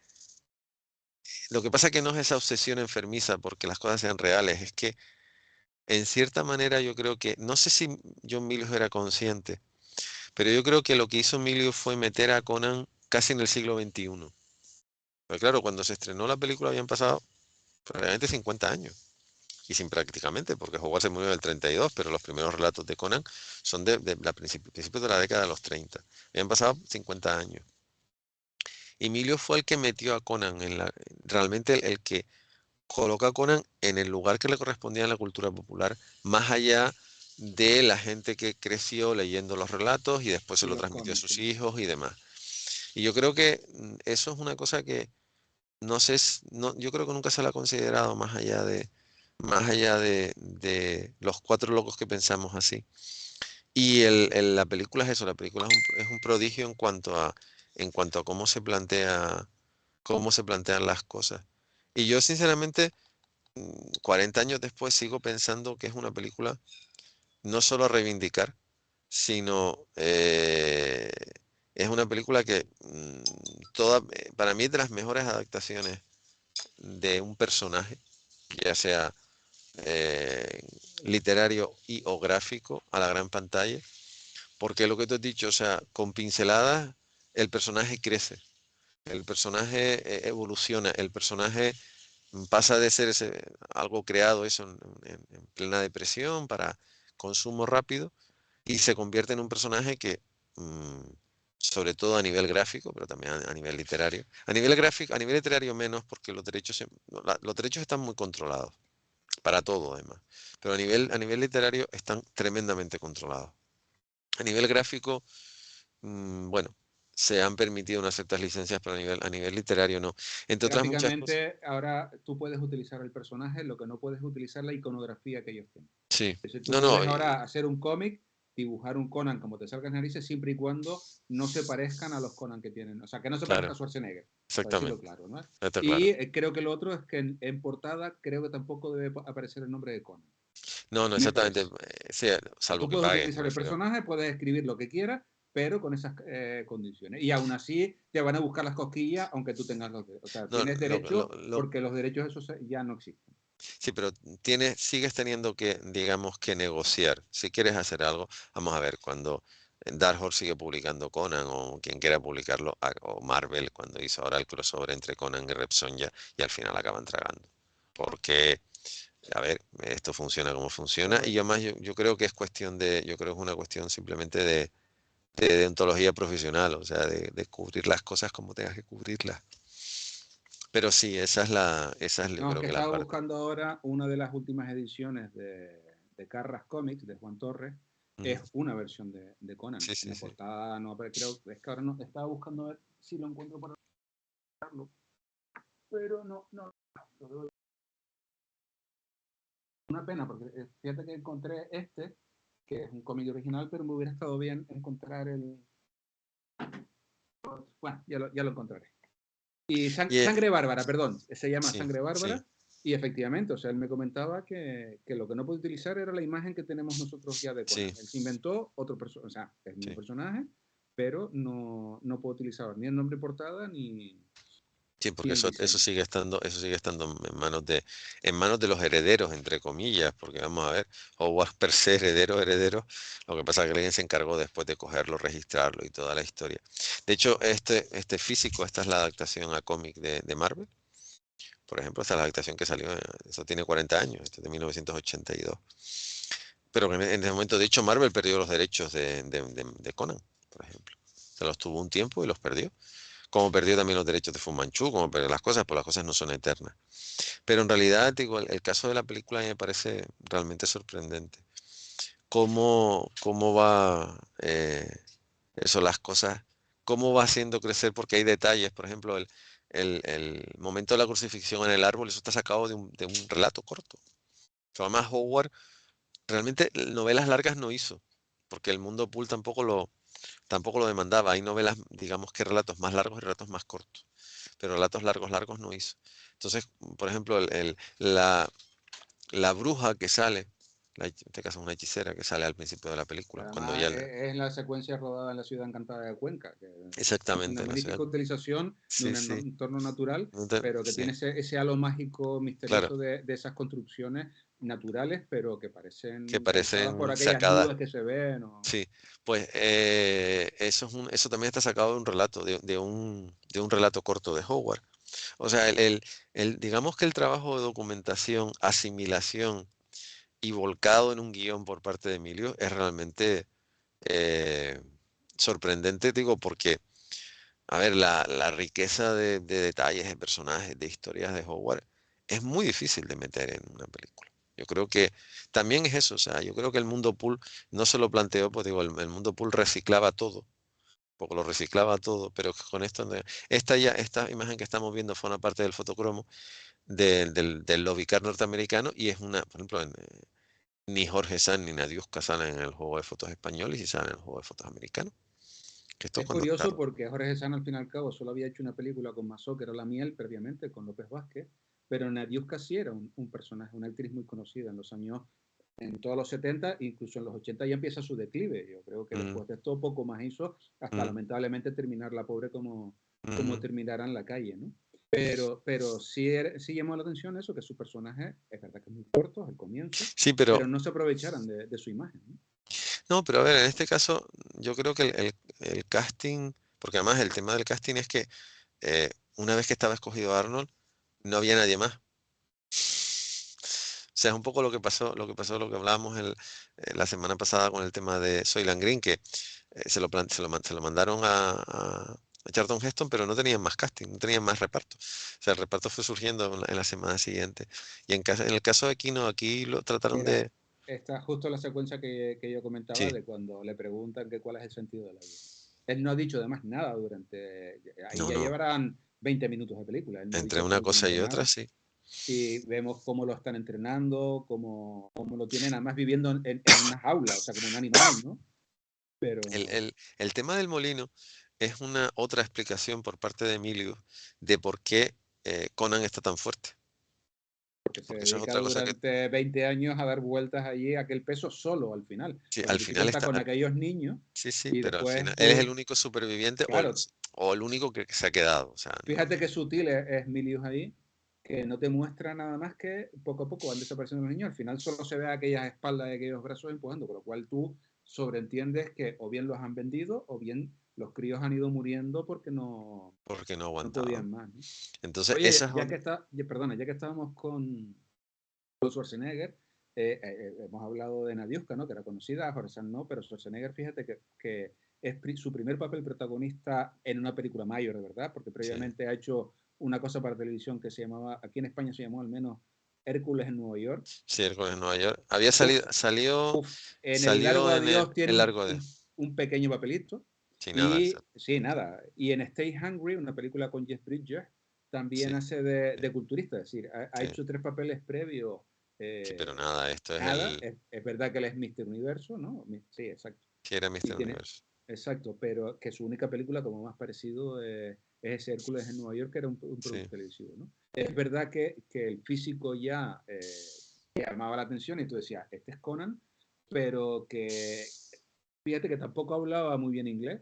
lo que pasa que no es esa obsesión enfermiza porque las cosas sean reales, es que en cierta manera yo creo que, no sé si John Milius era consciente, pero yo creo que lo que hizo Milius fue meter a Conan casi en el siglo XXI. Pero claro, cuando se estrenó la película habían pasado prácticamente 50 años. Y sin prácticamente, porque Howard se murió en el 32, pero los primeros relatos de Conan son de principios de la década de los 30. Habían pasado 50 años. Y Milius fue el que metió a Conan realmente el que coloca a Conan en el lugar que le correspondía en la cultura popular, más allá de la gente que creció leyendo los relatos y después se Y lo los transmitió a cómics, sus sí. hijos y demás. Y yo creo que eso es una cosa que no sé, no, yo creo que nunca se la ha considerado más allá de los cuatro locos que pensamos así. Y la película es eso, la película es un prodigio en cuanto a cómo se plantean las cosas. Y yo sinceramente 40 años después sigo pensando que es una película no solo a reivindicar, sino es una película que para mí es de las mejores adaptaciones de un personaje, ya sea eh, literario y o gráfico, a la gran pantalla, porque lo que tú has dicho, o sea, con pinceladas el personaje crece, el personaje evoluciona, el personaje pasa de ser algo creado eso en plena depresión para consumo rápido y se convierte en un personaje que, mm, sobre todo a nivel gráfico, pero también a nivel literario, a nivel gráfico, a nivel literario menos porque no, los derechos están muy controlados, para todo además, pero a nivel literario están tremendamente controlados. A nivel gráfico, bueno, se han permitido unas ciertas licencias, pero a nivel literario no. Entre otras muchas cosas. Gráficamente, ahora tú puedes utilizar el personaje, lo que no puedes utilizar la iconografía que ellos tienen. Sí, Es decir, tú no, no, puedes ahora hacer un cómic, dibujar un Conan como te salga en narices, siempre y cuando no se parezcan a los Conan que tienen. O sea, que no se parezca a claro, Schwarzenegger, para decirlo exactamente, claro, ¿no? está claro. Y creo que lo otro es que en portada creo que tampoco debe aparecer el nombre de Conan, No, no, me exactamente, parece. sí, O sea, salvo tú que puedes pagues, me utilizar el refiero. personaje, puedes escribir lo que quieras, pero con esas condiciones. Y aún así te van a buscar las cosquillas, aunque tú tengas los derechos. O sea, No, tienes derecho porque los derechos esos ya no existen. sí, pero sigues teniendo que, digamos, que negociar. Si quieres hacer algo, vamos a ver, cuando Dark Horse sigue publicando Conan, o quien quiera publicarlo, o Marvel cuando hizo ahora el crossover entre Conan y Red Sonja, y al final acaban tragando. Porque, a ver, esto funciona como funciona, y Correcto. además yo creo que es cuestión yo creo que es una cuestión simplemente de deontología profesional, o sea, de cubrir las cosas como tengas que cubrirlas. Pero sí, esa es yo No, es creo que que la estaba parte. buscando ahora una de las últimas ediciones de Carras Comics, de Juan Torres. Mm, Es una versión de Conan. sí, En sí, la sí. portada no, pero creo, es que ahora no, estaba buscando a ver si lo encuentro para verlo, pero no. Una pena, porque fíjate que encontré este, que es un cómic original, pero me hubiera estado bien encontrar el... Bueno, ya lo encontraré. Y Y, Sangre Bárbara, perdón, se llama sí, Sangre sí, Bárbara. Y efectivamente, o sea, él me comentaba que lo que no puede utilizar era la imagen que tenemos nosotros ya de sí, Conan. Él se inventó otro personaje, o sea, el mismo sí. personaje, pero no puede utilizar ni el nombre portada Sí, ni porque el eso diseño. sigue estando en manos de los herederos, entre comillas, porque vamos a ver, Howard per se heredero, lo que pasa es que alguien se encargó después de cogerlo, registrarlo y toda la historia. De hecho, este físico, esta es la adaptación a cómic de Marvel, por ejemplo, esta es la adaptación que salió, eso tiene 40 años, esto es de 1982. Pero en ese momento, de hecho, Marvel perdió los derechos de Conan, por ejemplo. Se los tuvo un tiempo y los perdió. Como perdió también los derechos de Fu Manchu, como perdió las cosas, pues las cosas no son eternas. Pero en realidad, digo, el caso de la película a mí me parece realmente sorprendente. Cómo va eso, las cosas, cómo va haciendo crecer, porque hay detalles, por ejemplo, el momento de la crucifixión en el árbol, eso está sacado de un relato corto. Además, Howard realmente novelas largas no hizo, porque el mundo Pool tampoco lo demandaba. Hay novelas, digamos que relatos más largos y relatos más cortos, pero relatos largos no hizo. Entonces, por ejemplo, la bruja que sale, en este caso es una hechicera que sale al principio de la Que película, cuando además ya es la secuencia rodada en la ciudad encantada de Cuenca, que una exactamente en la ciudad. magnífica utilización de Sí, un sí, entorno natural, pero que sí, tiene ese halo mágico, claro, misterioso de esas construcciones naturales, pero que que parecen realizadas por parecen aquellas sacadas. nubes que se ven. Sí, pues eso también está sacado de un relato, de un relato corto de Howard. O sea, digamos que el trabajo de documentación, asimilación y volcado en un guión por parte de Emilio es realmente eh, sorprendente, digo, porque, a ver, la riqueza de detalles, de personajes, de historias de Howard es muy difícil de meter en una película. Yo creo que también es eso, o sea, yo creo que el mundo pool no se lo planteó, pues digo, el mundo pool reciclaba todo, porque lo reciclaba todo, pero que con esto, esta imagen que estamos viendo fue una parte del fotocromo del Lovicar norteamericano y es una, por ejemplo, ni Jorge Sanz ni Nadiuska salen en el juego de fotos español y sí salen en el juego de fotos americano. Que esto Es cuando curioso claro. porque Jorge Sanz al fin y al cabo solo había hecho una película con Masó, que era La Miel, previamente, con López Vázquez, pero Nadiuska sí era un personaje, una actriz muy conocida en los años, en todos los 70, incluso en los 80 ya empieza su declive. Yo creo que Mm, después de esto poco más hizo, hasta mm, lamentablemente terminar la pobre como mm. terminará en la calle, ¿no? Pero sí, sí llamó la atención eso, que su personaje es verdad que es muy corto al comienzo, Sí, pero pero no se aprovecharan de su imagen, ¿no? no, pero a ver, en este caso yo creo que el casting, porque además el tema del casting es que una vez que estaba escogido Arnold, no había nadie más. O sea, es un poco lo que hablábamos la semana pasada con el tema de Soylent Green, que se lo mandaron a Charlton Heston, pero no tenían más casting, no tenían más reparto. O sea, el reparto fue surgiendo en la semana siguiente. Y en el caso de aquí no, aquí lo trataron Mira, de... está justo la secuencia que yo comentaba Sí, de cuando le preguntan que cuál es el sentido de la vida. Él no ha dicho además nada durante... Ahí no, ya no. llevarán 20 minutos de película. Él no ha Entre dicho una cosa absolutamente y otra, nada. sí. Y vemos cómo lo están entrenando, cómo lo tienen además viviendo en una jaula, o sea, como un animal, ¿no? El, Pero el, el tema del molino es una otra explicación por parte de Emilio de por qué Conan está tan fuerte. porque se Porque eso es dedica otra cosa que, durante 20 años a dar vueltas allí a aquel peso solo al final, sí, porque al tú sí final cuenta está, con aquellos niños sí, sí, y pero al después final él es el tú, único superviviente claro, o el único que se ha quedado. O sea, no. fíjate qué sutil es Milius ahí, que no te muestra nada más que poco a poco van desapareciendo los niños. Al final solo se ve aquellas espaldas y aquellos brazos empujando, con lo cual tú sobreentiendes que o bien los han vendido o bien los críos han ido muriendo porque porque no no aguantaban. podían más, ¿no? Entonces, Oye, esa es otra. perdona, ya que estábamos con Schwarzenegger, hemos hablado de Nadiuska, ¿no? Que era conocida, Horasan no, pero Schwarzenegger, fíjate que es su primer papel protagonista en una película mayor, de verdad, porque Sí, previamente ha hecho una cosa para televisión que se llamaba, aquí en España se llamó al menos Hércules en Nueva York. sí, Hércules en Nueva York. Había Uf, salido, uf, en el Largo salió en Adiós tiene el largo de. un pequeño papelito. Sin nada. Y sí, nada. Y en Stay Hungry, una película con Jeff Bridges, también Sí, hace sí, de culturista, es decir, ha sí, hecho 3 papeles previos. sí, pero eh, nada, esto es nada, el es verdad que él es Mr. Universo, ¿no? Sí, exacto. que era Y Mister tiene, Universo. exacto, pero que su única película como más parecido es ese Hércules en Nueva York, que era un Sí, producto televisivo, ¿no? Es verdad que el físico ya llamaba la atención y tú decías, este es Conan, pero que fíjate que tampoco hablaba muy bien inglés,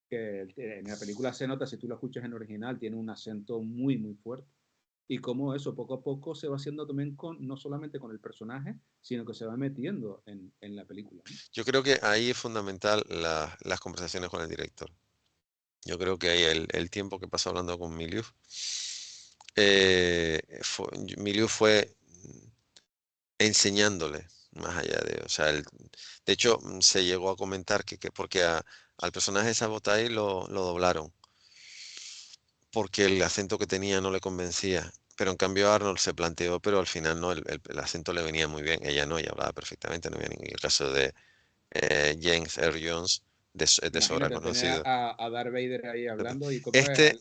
que en la película se nota, si tú lo escuchas en original, tiene un acento muy, muy fuerte. Y como eso poco a poco se va haciendo también no solamente con el personaje, sino que se va metiendo en la película, ¿no? yo creo que ahí es fundamental las conversaciones con el director. Yo creo que ahí el tiempo que pasó hablando con Milius, Milius fue enseñándole más allá de, o sea, de hecho se llegó a comentar que porque al personaje de Sabotage lo doblaron, porque el acento que tenía no le convencía. Pero en cambio Arnold se planteó, pero al final no, el acento le venía muy bien. Ella no, ella hablaba perfectamente, no había ningún el caso de James Earl Jones, de sobra Imagínate tener conocido. a Darth Vader ahí hablando y como es Este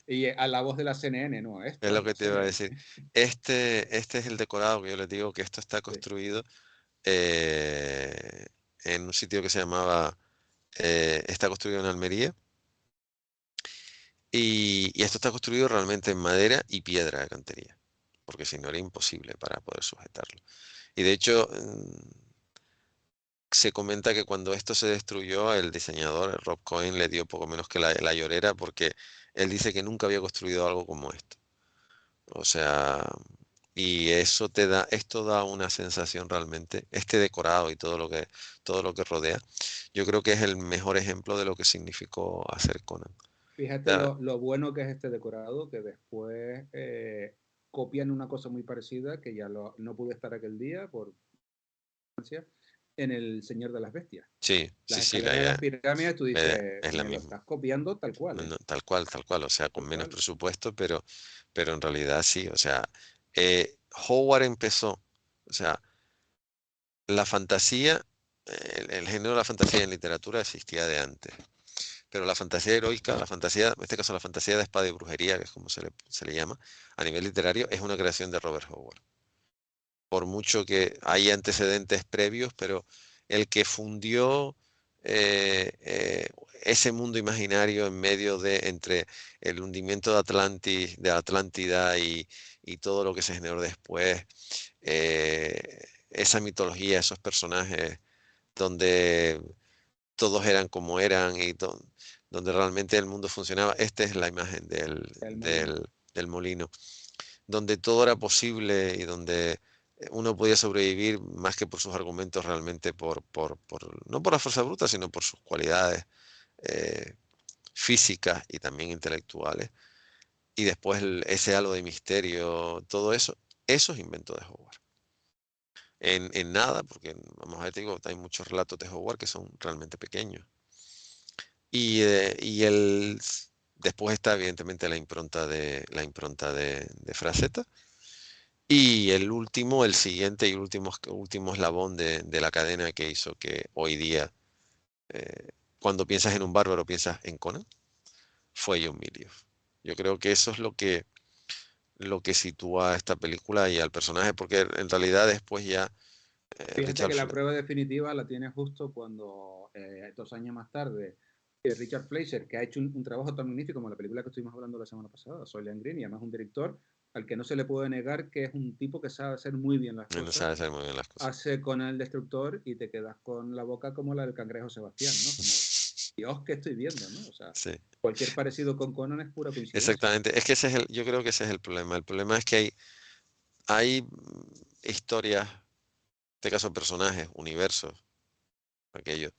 y a la voz de la CNN, no, es esto lo es que la te iba a CNN. decir. Este es el decorado que yo les digo que esto está Sí. construido eh, en un sitio que se llamaba, está construido en Almería. Y esto está construido realmente en madera y piedra de cantería, porque si no era imposible para poder sujetarlo. Y de hecho, se comenta que cuando esto se destruyó, el diseñador, el Rob Cohen, le dio poco menos que la llorera, porque él dice que nunca había construido algo como esto. O sea, y eso esto da una sensación realmente, este decorado y todo lo que rodea, yo creo que es el mejor ejemplo de lo que significó hacer Conan. O Fíjate sea, lo bueno que es este decorado, que después copian una cosa muy parecida, que ya no pude estar aquel día por en El Señor de las Bestias. sí, sí, Las sí, escaleras de las pirámides, tú dices, es la me lo misma. estás copiando tal cual, No, ¿eh? no, tal cual, o sea, con Tal menos cual. presupuesto, pero en realidad sí, o sea, Howard empezó, o sea, la fantasía, el género de la fantasía en literatura existía de antes, pero la fantasía heroica, la fantasía, en este caso la fantasía de espada y brujería, que es como se le llama, a nivel literario, es una creación de Robert Howard. Por mucho que hay antecedentes previos, pero el que fundió ese mundo imaginario en medio entre el hundimiento de de Atlántida y todo lo que se generó después, esa mitología, esos personajes donde todos eran como eran donde realmente el mundo funcionaba. Esta es la imagen El molino. del molino, donde todo era posible y donde uno podía sobrevivir más que por sus argumentos realmente no por la fuerza bruta, sino por sus cualidades eh, físicas y también intelectuales. Y después ese halo de misterio, todo eso, eso es invento de Howard. En nada, porque vamos a ver, te digo, hay muchos relatos de Howard que son realmente pequeños. Y después está evidentemente la impronta de Frazetta. Y el último, el siguiente y último eslabón de la cadena que hizo que hoy día, eh, cuando piensas en un bárbaro, piensas en Conan, fue John Milius. Yo creo que eso es lo que sitúa a esta película y al personaje, porque en realidad después ya Fíjate Richard que la prueba definitiva la tiene justo cuando, 2 años más tarde, Richard Fleischer, que ha hecho un trabajo tan magnífico como la película que estuvimos hablando la semana pasada, Soylent Green, y además un director al que no se le puede negar que es un tipo que sabe hacer muy bien las no cosas, sabe hacer muy bien las cosas. hace con el destructor y te quedas con la boca como la del cangrejo Sebastián, ¿no? Como, Dios, ¿qué estoy viendo, no? O sea, Sí, cualquier parecido con Conan es pura coincidencia. exactamente. Es que yo creo que ese es el problema. El problema es que hay historias, en este caso personajes, universos, aquello,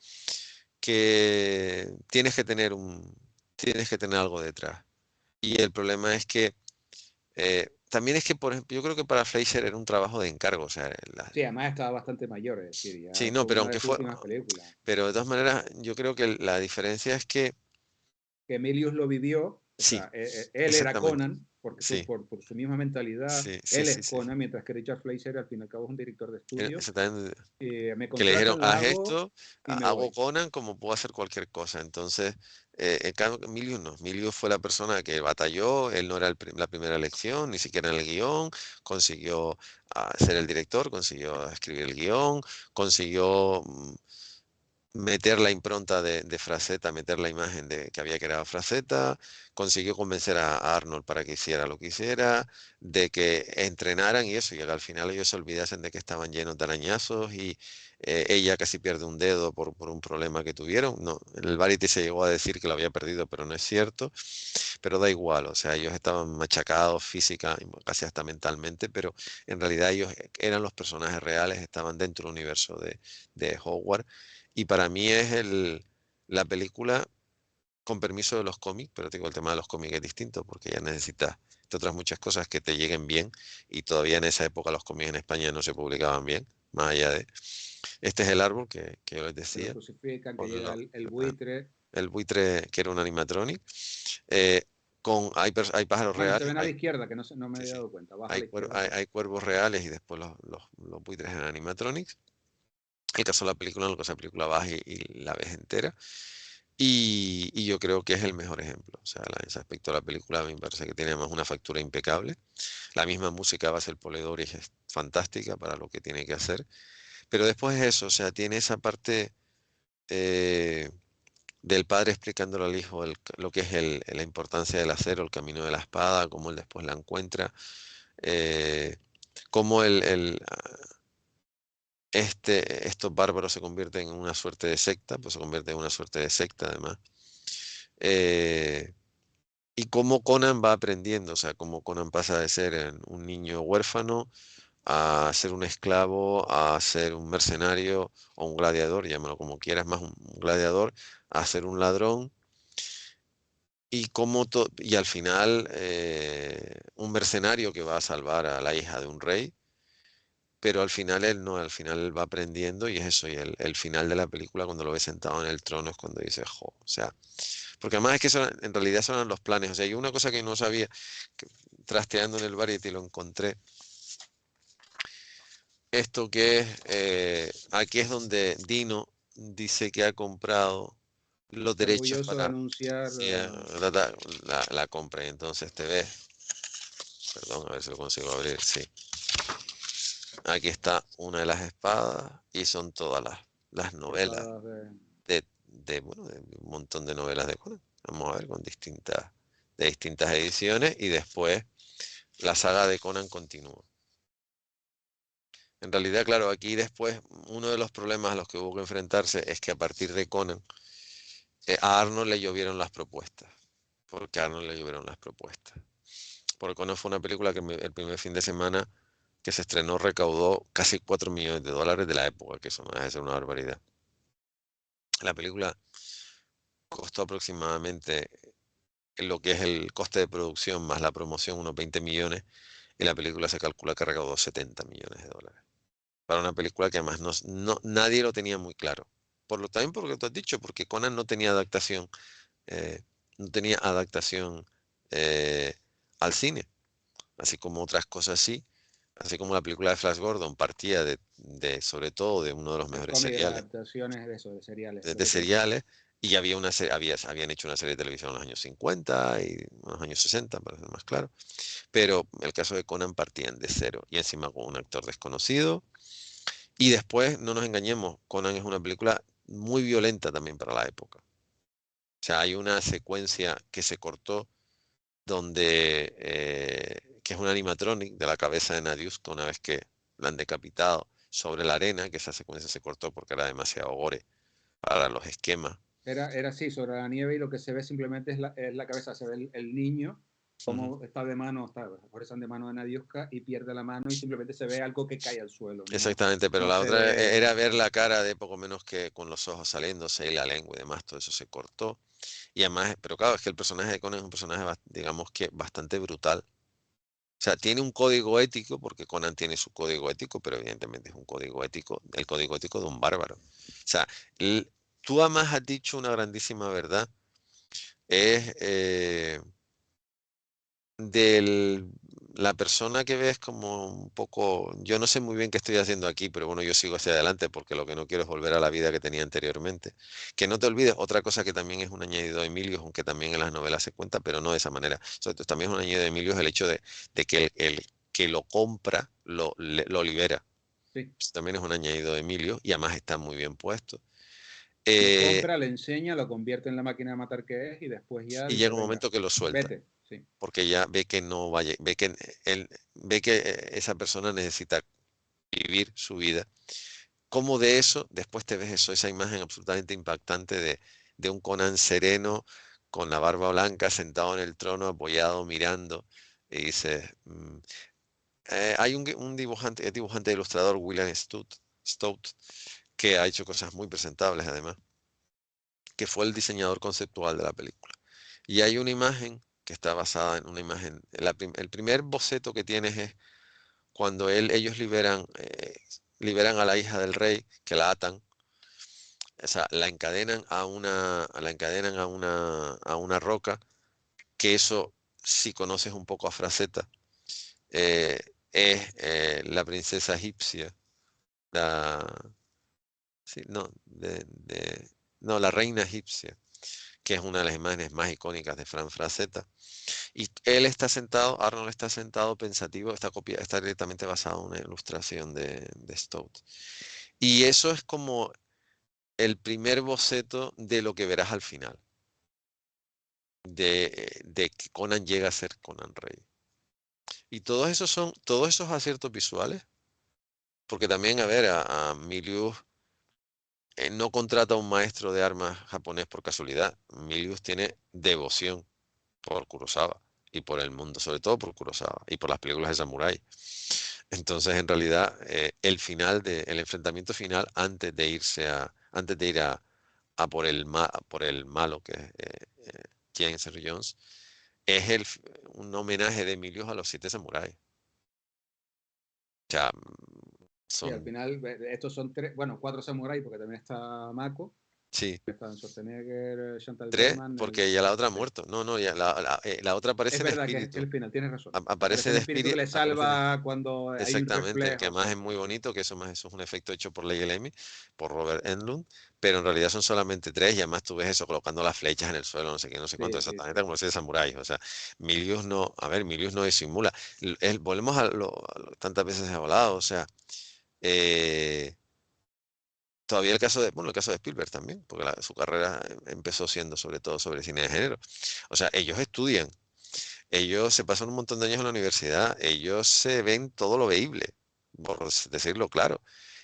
que tienes que tener algo detrás. Y el problema es que también es que, por ejemplo, yo creo que para Fleischer era un trabajo de encargo, o sea, Sí, además estaba bastante mayor, es decir, sí, ya no, fue pero una de aunque sus fue, últimas películas. pero de todas maneras, yo creo que la diferencia es que Que Emilius lo vivió, o sí, sea, él era exactamente, Conan, porque sí, por su misma mentalidad, sí, sí, él sí, es sí, Conan, mientras que Richard Fleischer al fin y al cabo es un director de estudio. exactamente. Me Que le dijeron, contratan, la haz hago esto, y me hago voy. Conan como puedo hacer cualquier cosa. Entonces, en cambio, Emilio no. Emilio fue la persona que batalló, él no era la primera elección, ni siquiera en el guión, consiguió ser el director, consiguió escribir el guión, consiguió meter la impronta de Frazetta, meter la imagen de que había creado Frazetta, consiguió convencer a Arnold para que hiciera lo que hiciera, de que entrenaran y eso, y que al final ellos se olvidasen de que estaban llenos de arañazos y ella casi pierde un dedo por un problema que tuvieron. No, en el Variety se llegó a decir que lo había perdido, pero no es cierto, pero da igual, o sea, ellos estaban machacados física y casi hasta mentalmente, pero en realidad ellos eran los personajes reales, estaban dentro del universo de Howard y para mí es la película, con permiso de los cómics, pero te digo, el tema de los cómics es distinto porque ya necesitas, entre otras muchas cosas, que te lleguen bien. Y todavía en esa época los cómics en España no se publicaban bien, más allá de... Este es el árbol que yo les Que lo decía, crucifican, que con llega el buitre. el buitre que era un animatronic. eh, hay pájaros Bueno, se reales, ven a la izquierda, que no me sí, había sí, dado cuenta. Baja a la izquierda hay, por ahí. hay cuervos reales y después los buitres en animatronics. El caso de la película, lo que esa película vas y la ves entera. Y yo creo que es el mejor ejemplo. O sea, en ese aspecto de la película a mí me parece que tiene además una factura impecable. La misma música va a ser Poledori es fantástica para lo que tiene que hacer. Pero después es eso, o sea, tiene esa parte eh, del padre explicándole al hijo lo que es la importancia del acero, el camino de la espada, cómo él después la encuentra, eh, cómo estos bárbaros se convierten en una suerte de secta, pues se convierte en una suerte de secta además. Eh, Y cómo Conan va aprendiendo, o sea, cómo Conan pasa de ser un niño huérfano a ser un esclavo, a ser un mercenario o un gladiador, llámalo como quieras, más un gladiador, a ser un ladrón. Y al final un mercenario que va a salvar a la hija de un rey, pero al final él no, al final él va aprendiendo y es eso, y el final de la película cuando lo ve sentado en el trono es cuando dice, jo, o sea, porque además es que en realidad son eran los planes. O sea, yo una cosa que no sabía, que trasteando en el Variety lo encontré, esto que es, aquí es donde Dino dice que ha comprado los Está derechos orgulloso de para anunciar. sí, la compra. Y entonces te ves, perdón, a ver si lo consigo abrir, sí. Aquí está una de las espadas y son todas las novelas Espadas de. bueno, de un montón de novelas de Conan. Vamos a ver, de distintas ediciones y después la saga de Conan continúa. En realidad, claro, aquí después uno de los problemas a los que hubo que enfrentarse es que a partir de Conan a Arnold le llovieron las propuestas. Porque a Arnold le llovieron las propuestas. Porque Conan fue una película que el primer fin de semana que se estrenó recaudó casi 4 millones de dólares de la época, que eso no deja de ser una barbaridad. La película costó aproximadamente lo que es el coste de producción más la promoción, unos 20 millones, y la película se calcula que recaudó 70 millones de dólares. Para una película que además nadie lo tenía muy claro. También por lo que tú has dicho, porque Conan eh, no tenía adaptación eh, al cine, así como otras cosas sí, así como la película de Flash Gordon partía sobre todo de uno de los El mejores cómic de las seriales, adaptaciones de eso, de seriales, lo de que tú dices. seriales, y había habían hecho una serie de televisión en los años 50 y en los años 60, para ser más claro, pero el caso de Conan partían de cero, y encima con un actor desconocido. Y después, no nos engañemos, Conan es una película muy violenta también para la época. O sea, hay una secuencia que se cortó que es un animatronic de la cabeza de Nadiuska una vez que la han decapitado sobre la arena, que esa secuencia se cortó porque era demasiado gore para los esquemas. Era así, sobre la nieve y lo que se ve simplemente es la cabeza, se ve el niño Cómo está de mano, está de mano de Nadiuska y pierde la mano y simplemente se ve algo que cae al suelo. No, Exactamente, pero no la se otra era ve. ver la cara de poco menos que con los ojos saliéndose y la lengua y demás, todo eso se cortó. Y además, pero claro, es que el personaje de Conan es un personaje, digamos que bastante brutal. O sea, tiene un código ético, porque Conan tiene su código ético, pero evidentemente es un código ético, el código ético de un bárbaro. O sea, tú además has dicho una grandísima verdad, es de la persona que ves como un poco, yo no sé muy bien qué estoy haciendo aquí, pero bueno, yo sigo hacia adelante porque lo que no quiero es volver a la vida que tenía anteriormente. Que no te olvides, otra cosa que también es un añadido de Emilio, aunque también en las novelas se cuenta, pero no de esa manera. Sobre todo, también es un añadido de Emilio es el hecho de que el que lo compra lo libera. Sí. Eso también es un añadido de Emilio y además está muy bien puesto. Lo Eh, compra, le enseña, lo convierte en la máquina de matar que es y después ya y dice, llega un venga, momento que lo suelta, vete. Sí. porque ya ve que no vaya, ve que él ve que esa persona necesita vivir su vida. Como de eso, después te ves eso, esa imagen absolutamente impactante de un Conan sereno, con la barba blanca, sentado en el trono, apoyado, mirando, y dices, hay un dibujante, es dibujante e ilustrador, William Stout, que ha hecho cosas muy presentables además, que fue el diseñador conceptual de la película. Y hay una imagen que está basada en una imagen, el primer boceto que tienes es cuando ellos liberan a la hija del rey, que la atan, o sea, la encadenan a una roca, que eso, si conoces un poco a Fraceta, eh, es la princesa egipcia, la, sí, no, no, la reina egipcia, que es una de las imágenes más icónicas de Fran Fraceta. Y él está sentado, Arnold está sentado pensativo, está directamente basado en una ilustración de Stout. Y eso es como el primer boceto de lo que verás al final, de que Conan llega a ser Conan Rey. Y todos esos aciertos visuales, porque también, a ver, a Milius no contrata a un maestro de armas japonés por casualidad. Milius tiene devoción por Kurosawa y por el mundo, sobre todo por Kurosawa y por las películas de samurái. Entonces, en realidad, el enfrentamiento final, antes de ir a por el malo, que es James Earl Jones, es un homenaje de Emilio a los siete samuráis. O sea, Y al son, final, estos son tres, bueno, cuatro samuráis, porque también está Mako, sí, están Schwarzenegger, Chantal tres, Berman. porque ya la otra ha Sí. muerto. No, no, ya la otra Es aparece de verdad que es espíritu. el final, tienes razón. Aparece Aparece el de espíritu que espíritu, le salva cuando hay un exactamente, que reflejo. Sí, más es sí, muy sí. bonito, que eso es un efecto hecho por Leigh Lemmy, por Robert Englund, pero en realidad son solamente tres, y además tú ves eso colocando las flechas en el suelo, no sé qué, no sé cuánto, Sí, sí, exactamente sí. como ese de samurái. O sea, Milius no, a ver, Milius no disimula. Volvemos a lo tantas veces he hablado, o sea, eh, todavía el caso de Spielberg también, porque su carrera empezó siendo sobre todo sobre cine de género. O sea, ellos estudian. Ellos se pasan un montón de años en la universidad, ellos se ven todo lo veíble, por decirlo claro.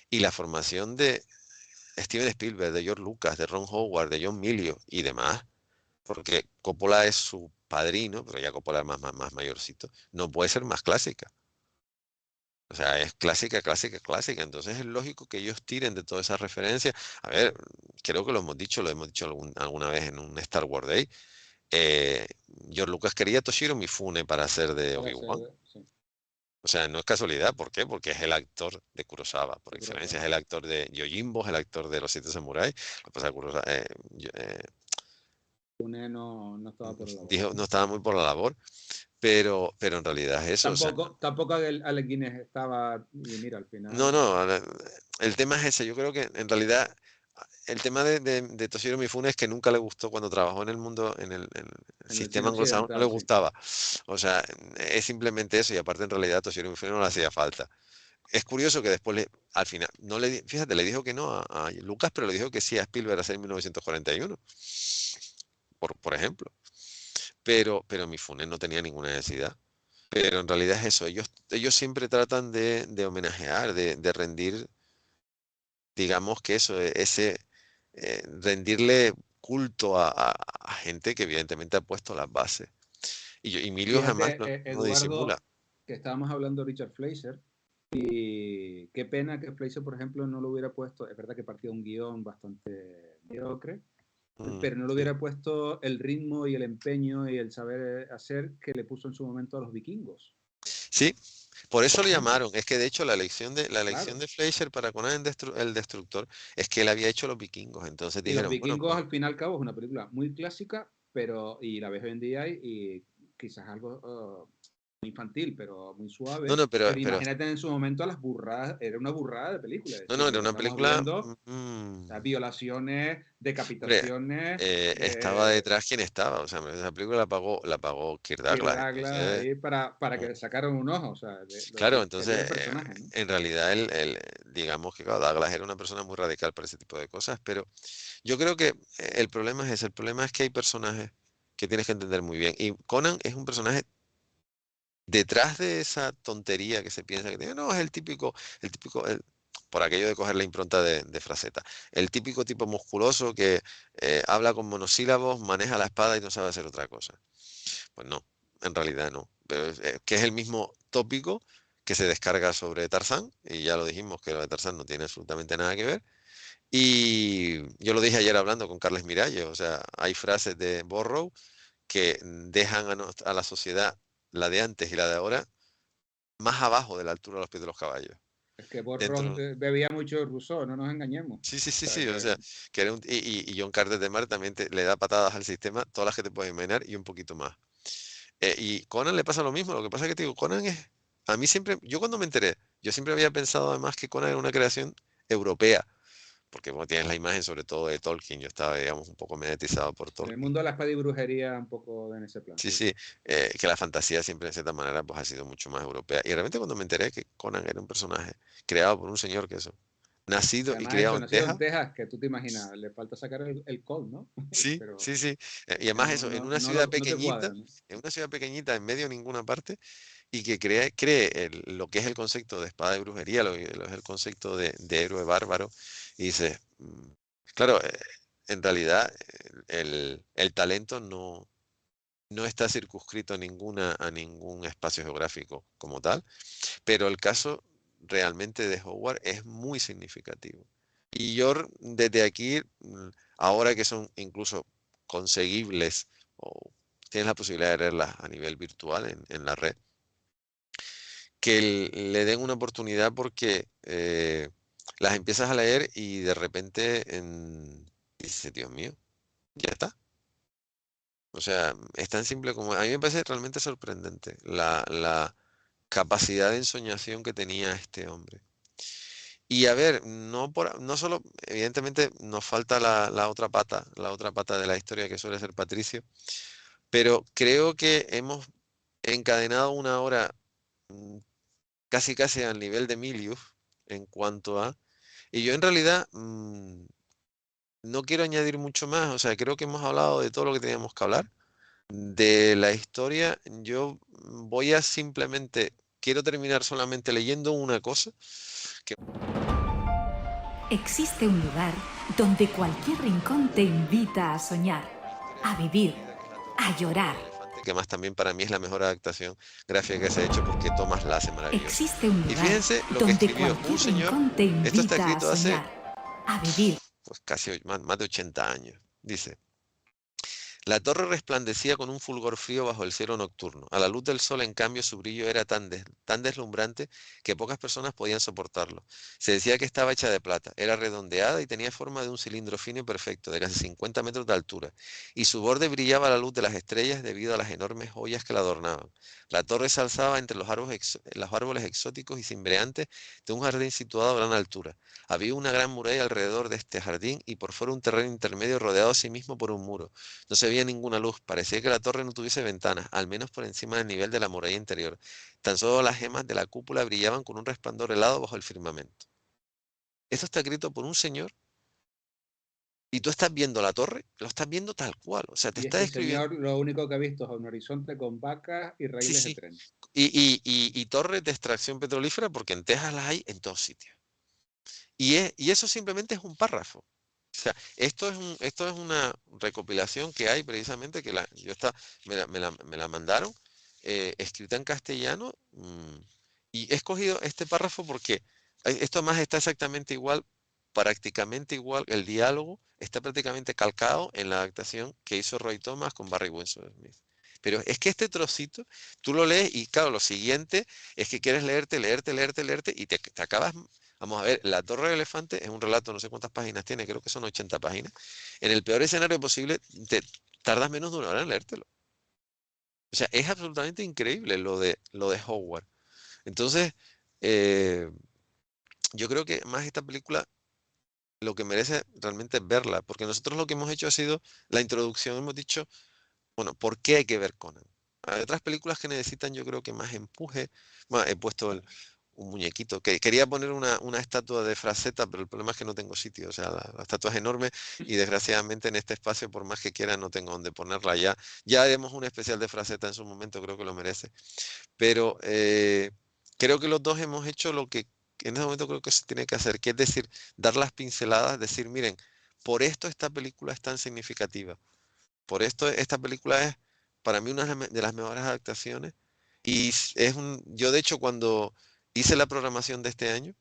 Y la formación de Steven Spielberg, de George Lucas, de Ron Howard, de John Milius y demás, porque Coppola es su padrino, pero ya Coppola es más mayorcito, no puede ser más clásica. O sea, es clásica, clásica, clásica. Entonces es lógico que ellos tiren de todas esas referencias. A ver, creo que lo hemos dicho alguna vez en un Star Wars Day. Eh, George Lucas quería a Toshiro Mifune para hacer de Para ser, Obi-Wan. sí, O sea, no es casualidad. ¿Por qué? Porque es el actor de Kurosawa, por de excelencia. Kurosawa. Es el actor de Yojimbo, es el actor de Los Siete Samuráis. Lo que pasa es que Une no estaba por la labor. dijo, no estaba muy por la labor, pero en realidad es eso. O sea, Tampoco Alec Guinness estaba, y mira, al no, final, no, el tema es ese. Yo creo que en realidad el tema de Toshiro Mifune es que nunca le gustó cuando trabajó en el mundo, en el en el cine sistema anglosajón, no le occidental, sí. gustaba. O sea, es simplemente eso y aparte en realidad Toshiro Mifune no le hacía falta. Es curioso que después, al final, no fíjate, le dijo que no a Lucas, pero le dijo que sí a Spielberg hacer en 1941, por ejemplo. Pero Mifune no tenía ninguna necesidad. Pero en realidad es eso, ellos siempre tratan de homenajear, de rendir, digamos que eso, rendirle culto a gente que evidentemente ha puesto las bases. Y Milius además Fíjate, no disimula. Eduardo, que estábamos hablando de Richard Fleischer, y qué pena que Fleischer, por ejemplo, no lo hubiera puesto, es verdad que partía un guión bastante mediocre, pero no le Sí. hubiera puesto el ritmo y el empeño y el saber hacer que le puso en su momento a los vikingos, Sí, por eso por lo ejemplo. llamaron. Es que de hecho la elección Claro. de Fleischer para Conan el Destructor es que él había hecho Los Vikingos. Entonces Y Los dijeron, bueno, Vikingos, pues al fin y al cabo, es una película muy clásica, pero, y la ves hoy en día y quizás algo muy infantil, pero muy no, suave. no, Pero imagínate en su momento las burradas, era una burrada de película, es no, decir, no, lo era que una estamos película, viendo, o sea, violaciones, hombre, decapitaciones, estaba detrás quien estaba. O sea, esa película la pagó Kirk Kirk Douglas. Douglas Entonces, ahí para no. que le sacaran un ojo, o sea, Claro, quería entonces, el personaje, ¿no? en realidad, digamos que claro, Douglas era una persona muy radical para ese tipo de cosas, pero yo creo que el problema es ese. El problema es que hay personajes que tienes que entender muy bien. Y Conan es un personaje detrás de esa tontería que se piensa que tiene, no, es por aquello de coger la impronta de Fraseta, el típico tipo musculoso que habla con monosílabos, maneja la espada y no sabe hacer otra cosa. Pues no, en realidad no. Pero que es el mismo tópico que se descarga sobre Tarzán, y ya lo dijimos que lo de Tarzán no tiene absolutamente nada que ver. Y yo lo dije ayer hablando con Carles Miralles, o sea, hay frases de Borrow que dejan a la sociedad, la de antes y la de ahora, más abajo de la altura de los pies de los caballos. Es que Borros Dentro. bebía mucho Rousseau, no nos engañemos. Sí, sí, O sí, sea sí. O que sea, que era y John Carter de Mar también le da patadas al sistema, todas las que te puedes imaginar y un poquito más. Y Conan le pasa lo mismo. Lo que pasa es que te digo, Conan es. A mí siempre. Yo cuando me enteré, yo siempre había pensado además que Conan era una creación europea. Porque bueno, tienes la imagen sobre todo de Tolkien. Yo estaba, digamos, un poco mediatizado por en el Tolkien. mundo de la espada y brujería un poco en ese plan, Sí, sí. sí, que la fantasía siempre de cierta manera pues ha sido mucho más europea. Y realmente cuando me enteré que Conan era un personaje creado por un señor que eso, Y nacido y además criado eso, en nacido en Texas, Texas, que tú te imaginas, le falta sacar el col, ¿no? sí, Pero sí, sí. Y que además eso, no te cuadra, ¿no? en una ciudad pequeñita, en medio de ninguna parte, y que lo que es el concepto de espada de brujería, lo que es el concepto de héroe bárbaro, y dices, claro, en realidad el talento no está circunscrito a ningún espacio geográfico como tal, pero el caso realmente de Howard es muy significativo. Y yo desde aquí, ahora que son incluso conseguibles o tienes la posibilidad de leerlas a nivel virtual en la red, que le den una oportunidad porque las empiezas a leer y de repente dices, Dios mío, ya está. O sea, es tan simple como. A mí me parece realmente sorprendente la capacidad de ensoñación que tenía este hombre. Y a ver, no solo, evidentemente nos falta la otra pata de la historia que suele ser Patricio, pero creo que hemos encadenado una hora mm, casi casi al nivel de Milius en cuanto a. Y yo en realidad no quiero añadir mucho más, o sea, creo que hemos hablado de todo lo que teníamos que hablar. De la historia, yo voy a simplemente, quiero terminar solamente leyendo una cosa, que Existe un lugar donde cualquier rincón te invita a soñar, una historia a muy vivir, conocida, que es La Torre a llorar. del Elefante, que más también para mí es la mejor adaptación gráfica que se ha hecho porque Thomas la hace maravillosa. Existe un Y lugar fíjense lo que donde escribió un cualquier señor, rincón te esto está invita a escrito hace soñar, a vivir. pues casi más de 80 años. Dice. La torre resplandecía con un fulgor frío bajo el cielo nocturno. A la luz del sol, en cambio, su brillo era tan deslumbrante que pocas personas podían soportarlo. Se decía que estaba hecha de plata, era redondeada y tenía forma de un cilindro fino y perfecto, de casi 50 metros de altura, y su borde brillaba a la luz de las estrellas debido a las enormes joyas que la adornaban. La torre se alzaba entre los árboles exóticos y cimbreantes de un jardín situado a gran altura. Había una gran muralla alrededor de este jardín y por fuera un terreno intermedio rodeado a sí mismo por un muro. No se veía ninguna luz, parecía que la torre no tuviese ventanas, al menos por encima del nivel de la muralla interior. Tan solo las gemas de la cúpula brillaban con un resplandor helado bajo el firmamento. Esto está escrito por un señor y tú estás viendo la torre, lo estás viendo tal cual, o sea, te Y está este describiendo. señor lo único que ha visto es un horizonte con vacas y Sí, raíles de sí. tren. Y torres de extracción petrolífera, porque en Texas las hay en todos sitios. Y eso simplemente es un párrafo. sea, esto es una recopilación que hay precisamente que me la mandaron escrita en castellano y he escogido este párrafo porque esto más está exactamente igual, prácticamente igual, el diálogo está prácticamente calcado en la adaptación que hizo Roy Thomas con Barry Windsor Smith. Pero es que este trocito, tú lo lees y claro, lo siguiente es que quieres leerte y te acabas. Vamos a ver, La Torre del Elefante es un relato, no sé cuántas páginas tiene, creo que son 80 páginas. En el peor escenario posible, te tardas menos de una hora en leértelo. O sea, es absolutamente increíble lo de Howard. Entonces, eh, yo creo que más esta película lo que merece realmente es verla, porque nosotros lo que hemos hecho ha sido la introducción, hemos dicho, bueno, ¿por qué hay que ver Conan? Hay otras películas que necesitan, yo creo que más empuje. Bueno, he puesto un muñequito, que quería poner una estatua de Fraceta, pero el problema es que no tengo sitio, o sea, la estatua es enorme y desgraciadamente en este espacio, por más que quiera, no tengo dónde ponerla ya. Ya haremos un especial de Fraceta en su momento, creo que lo merece. Pero creo que los dos hemos hecho lo que en este momento creo que se tiene que hacer, que es decir, dar las pinceladas, decir, miren, por esto esta película es tan significativa. Por esto esta película es para mí una de las mejores adaptaciones y yo de hecho cuando hice la programación de este año,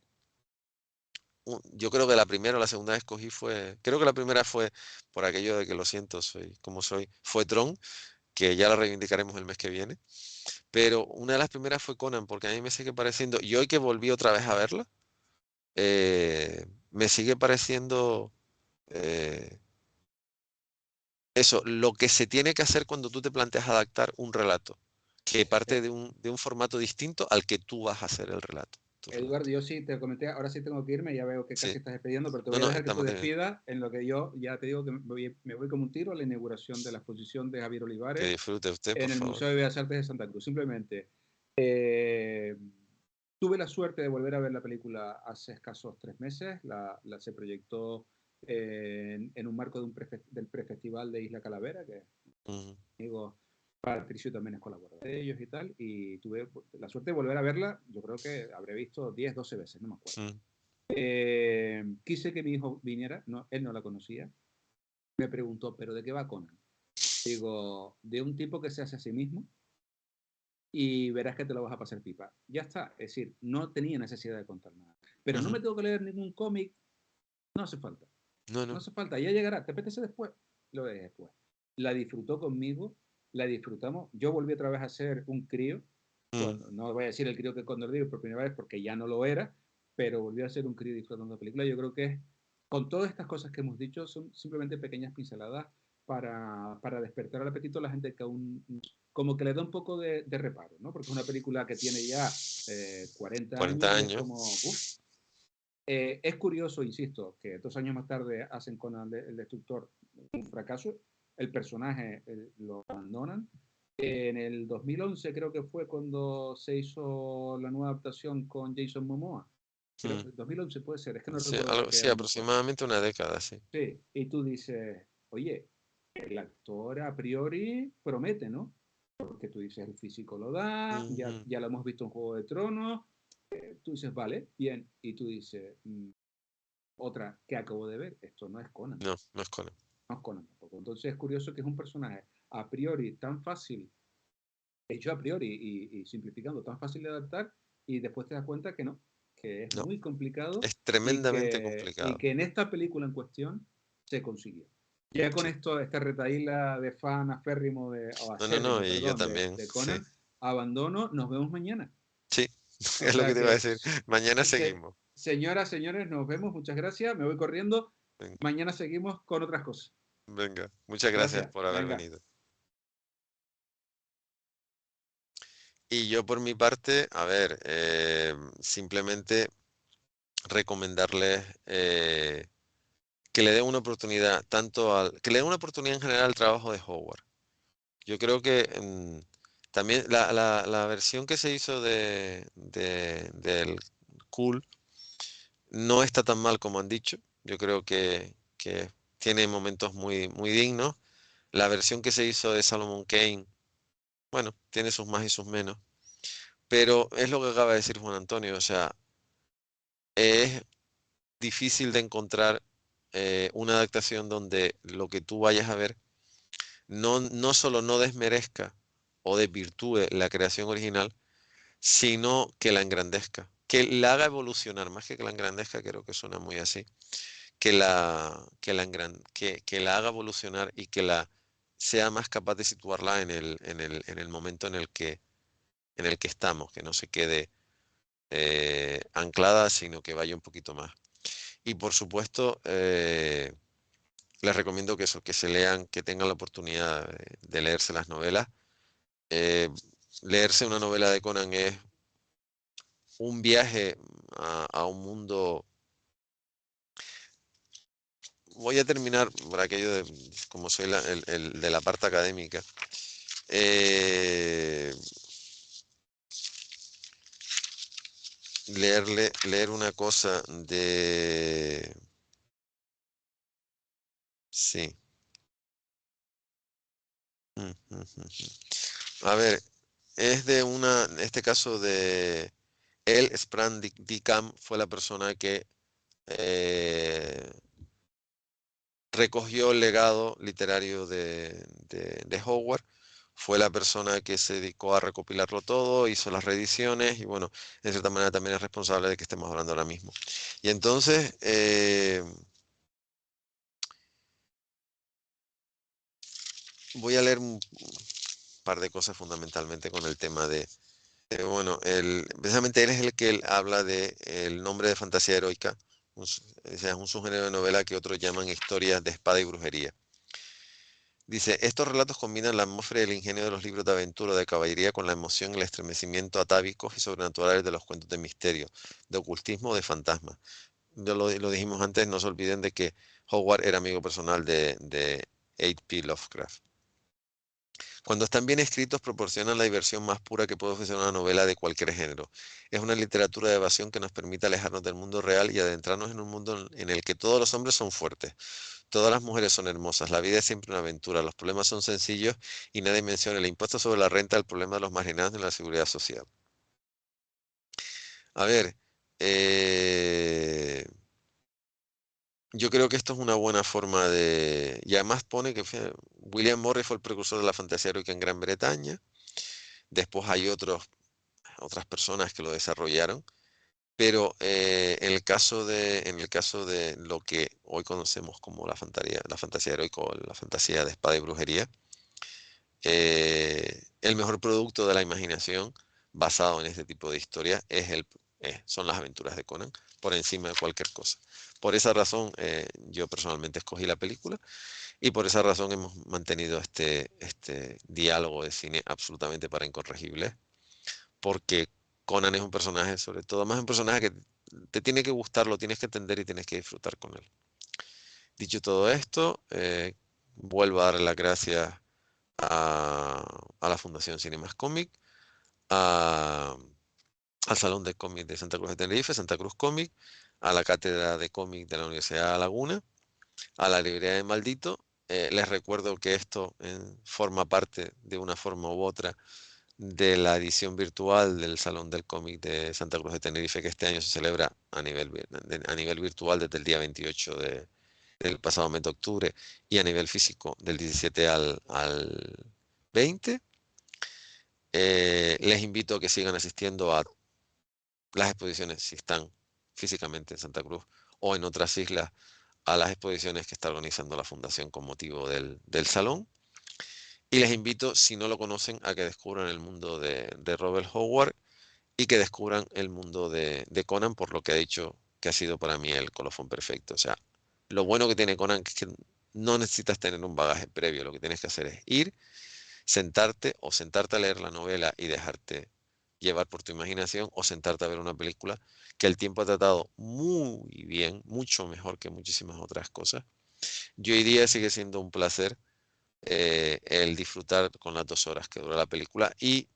yo creo que la primera o la segunda vez escogí creo que la primera fue por aquello de que lo siento, soy como soy, fue Tron, que ya la reivindicaremos el mes que viene, pero una de las primeras fue Conan, porque a mí me sigue pareciendo, y hoy que volví otra vez a verla, me sigue pareciendo eh, eso, lo que se tiene que hacer cuando tú te planteas adaptar un relato, que parte Eh, de un formato distinto al que tú vas a hacer el relato, tu Eduardo, relato. yo sí te comenté, ahora sí tengo que irme, ya veo que Sí, casi estás despidiendo, pero te no, voy a no, dejar que tú estamos bien. despidas en lo que yo ya te digo que me voy como un tiro a la inauguración de la exposición de Javier Que Olivares disfrute usted, por en el favor. Museo de Bellas Artes de Santa Cruz. Simplemente, eh, tuve la suerte de volver a ver la película hace escasos 3 meses, se proyectó en un marco del prefestival de Isla Calavera, que Ujú, amigo Patricio también es colaborador de ellos y tal, y tuve la suerte de volver a verla, yo creo que habré visto 10, 12 veces, no me acuerdo. ujú, Quise que mi hijo viniera, no, él no la conocía, me preguntó, ¿pero de qué va Conan? Digo, de un tipo que se hace a sí mismo y verás que te lo vas a pasar pipa. Ya está, es decir, no tenía necesidad de contar nada. Pero no ujú. me tengo que leer ningún cómic, no hace falta. No, No no. hace falta, ya llegará. ¿Te apetece después? Lo ves después. La disfrutó conmigo, la disfrutamos. Yo volví otra vez a ser un crío. Mm, Bueno, no voy a decir el crío que cuando lo digo por primera vez porque ya no lo era, pero volví a ser un crío disfrutando la película. Yo creo que con todas estas cosas que hemos dicho son simplemente pequeñas pinceladas para despertar el apetito a la gente que aún como que le da un poco de reparo, ¿no? Porque es una película que tiene ya 40 40 años y es años. como, uff, es curioso, insisto, que 2 años más tarde hacen con el Destructor un fracaso, el personaje lo abandonan. En el 2011 creo que fue cuando se hizo la nueva adaptación con Jason Momoa. Creo Mm, que 2011 puede ser, es que no sí, recuerdo de qué sí, año fue. aproximadamente una década, sí. Sí, y tú dices, oye, el actor a priori promete, ¿no? Porque tú dices, el físico lo da, Ujú. ya lo hemos visto en Juego de Tronos, tú dices, vale, bien, y tú dices, otra que acabo de ver, esto no es Conan, No, no es Conan. no es Conan tampoco. Entonces es curioso que es un personaje a priori tan fácil, hecho a priori y simplificando, tan fácil de adaptar, y después te das cuenta que no, que es No, muy complicado es tremendamente y complicado. que en esta película en cuestión se consiguió. Ya con Sí. esto, esta retaíla de fan aférrimo, o No, no, no, acérrimo, y yo perdón, también, de sí. Conan, abandono, nos vemos mañana. Sí, O es lo que sea te iba a que, decir. Mañana seguimos. señoras, señores, nos vemos, muchas gracias, me voy corriendo, Venga, mañana seguimos con otras cosas. venga. Muchas gracias Gracias, por haber venga. venido. Y yo por mi parte, a ver, simplemente recomendarles que le den una oportunidad, que le den una oportunidad en general al trabajo de Howard. Yo creo que también la versión que se hizo del Cool no está tan mal como han dicho. Yo creo que tiene momentos muy, muy dignos. La versión que se hizo de Solomon Kane, bueno, tiene sus más y sus menos. Pero es lo que acaba de decir Juan Antonio. O sea, es difícil de encontrar una adaptación donde lo que tú vayas a ver no solo no desmerezca o desvirtúe la creación original, sino que la engrandezca, que la haga evolucionar, más que la engrandezca, creo que suena muy así, que la haga evolucionar y que la sea más capaz de situarla en el momento en el que estamos, que no se quede anclada, sino que vaya un poquito más. Y por supuesto, les recomiendo que eso, que se lean, que tengan la oportunidad de leerse las novelas. Eh, leerse una novela de Conan es un viaje a un mundo. Voy a terminar por aquello de, como soy el de la parte académica. eh, leer una cosa de. Sí. Mm, mm, mm, mm. A ver, es de en este caso de el Sprang Dicam fue la persona que eh, recogió el legado literario de Howard. Fue la persona que se dedicó a recopilarlo todo, hizo las reediciones y bueno, en cierta manera también es responsable de que estemos hablando ahora mismo. Y entonces, voy a leer un par de cosas fundamentalmente con el tema bueno, precisamente él es el que él habla de el nombre de fantasía heroica, o sea, es un subgénero de novela que otros llaman historias de espada y brujería. Dice, estos relatos combinan la atmósfera y el ingenio de los libros de aventura o de caballería con la emoción y el estremecimiento atávicos y sobrenaturales de los cuentos de misterio, de ocultismo o de fantasmas. Lo dijimos antes, no se olviden de que Howard era amigo personal de H.P. Lovecraft. Cuando están bien escritos, proporcionan la diversión más pura que puede ofrecer una novela de cualquier género. Es una literatura de evasión que nos permite alejarnos del mundo real y adentrarnos en un mundo en el que todos los hombres son fuertes, todas las mujeres son hermosas, la vida es siempre una aventura, los problemas son sencillos y nadie menciona el impuesto sobre la renta, el problema de los marginados en la seguridad social. A ver, eh, yo creo que esto es una buena forma de. Y además pone que William Morris fue el precursor de la fantasía heroica en Gran Bretaña. Después hay otras personas que lo desarrollaron. Pero en el caso de lo que hoy conocemos como la fantasía heroica o la fantasía de espada y brujería, el mejor producto de la imaginación basado en este tipo de historia son las aventuras de Conan, por encima de cualquier cosa. Por esa razón, yo personalmente escogí la película y por esa razón hemos mantenido este diálogo de cine absolutamente para incorregibles, porque Conan es un personaje, sobre todo, más un personaje que te tiene que gustar, lo tienes que entender y tienes que disfrutar con él. Dicho todo esto, vuelvo a dar las gracias a la Fundación Cinemas Cómic, a- al Salón de Cómic de Santa Cruz de Tenerife, Santa Cruz Cómic, a la Cátedra de Cómic de la Universidad de La Laguna, a la librería de Maldito. Les recuerdo que esto forma parte de una forma u otra de la edición virtual del Salón del Cómic de Santa Cruz de Tenerife, que este año se celebra a nivel virtual desde el día 28 del pasado mes de octubre y a nivel físico del 17 al 20. Les invito a que sigan asistiendo a las exposiciones, si están físicamente en Santa Cruz o en otras islas, a las exposiciones que está organizando la Fundación con motivo del salón. Y les invito, si no lo conocen, a que descubran el mundo de Robert Howard y que descubran el mundo de Conan, por lo que ha dicho que ha sido para mí el colofón perfecto. O sea, lo bueno que tiene Conan es que no necesitas tener un bagaje previo, lo que tienes que hacer es ir, sentarte a leer la novela y dejarte llevar por tu imaginación, o sentarte a ver una película que el tiempo ha tratado muy bien, mucho mejor que muchísimas otras cosas. Yo hoy día sigue siendo un placer el disfrutar con las 2 horas que dura la película, y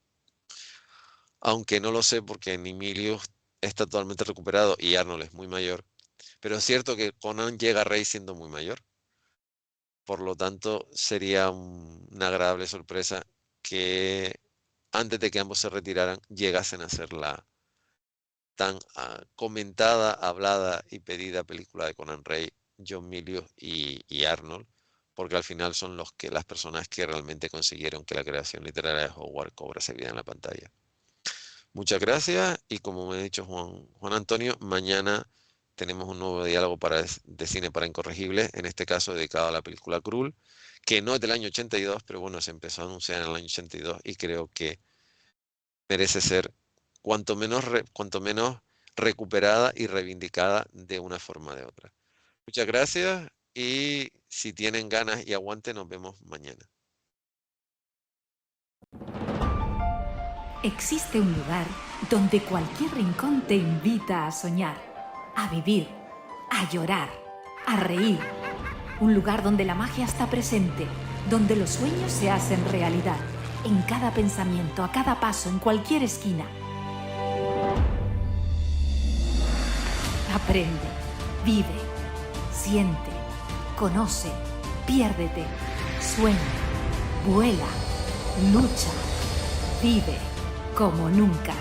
aunque no lo sé porque Emilio está totalmente recuperado y Arnold es muy mayor, pero es cierto que Conan llega a Rey siendo muy mayor. Por lo tanto, sería una agradable sorpresa que antes de que ambos se retiraran, llegasen a ser la tan comentada, hablada y pedida película de Conan Rey John Milius y Arnold, porque al final son las personas que realmente consiguieron que la creación literaria de Howard cobrase vida en la pantalla. Muchas gracias y como me ha dicho Juan Antonio, mañana tenemos un nuevo diálogo de cine para incorregibles, en este caso dedicado a la película Krull, que no es del año 82, pero bueno, se empezó a anunciar en el año 82 y creo que merece ser cuanto menos recuperada y reivindicada de una forma o de otra. Muchas gracias y si tienen ganas y aguante, nos vemos mañana. Existe un lugar donde cualquier rincón te invita a soñar, a vivir, a llorar, a reír. Un lugar donde la magia está presente, donde los sueños se hacen realidad, en cada pensamiento, a cada paso, en cualquier esquina. Aprende, vive, siente, conoce, piérdete, sueña, vuela, lucha, vive como nunca.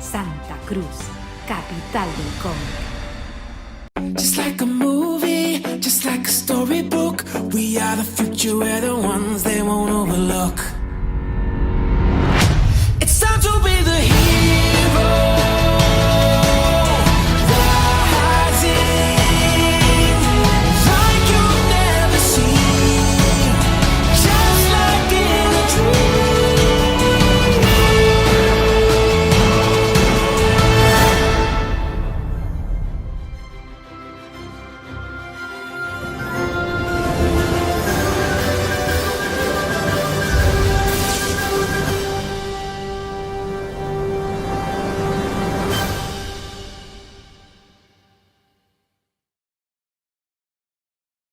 Santa Cruz, capital del cómic. Just like a movie, just like a storybook, we are the future, we're the ones they won't overlook.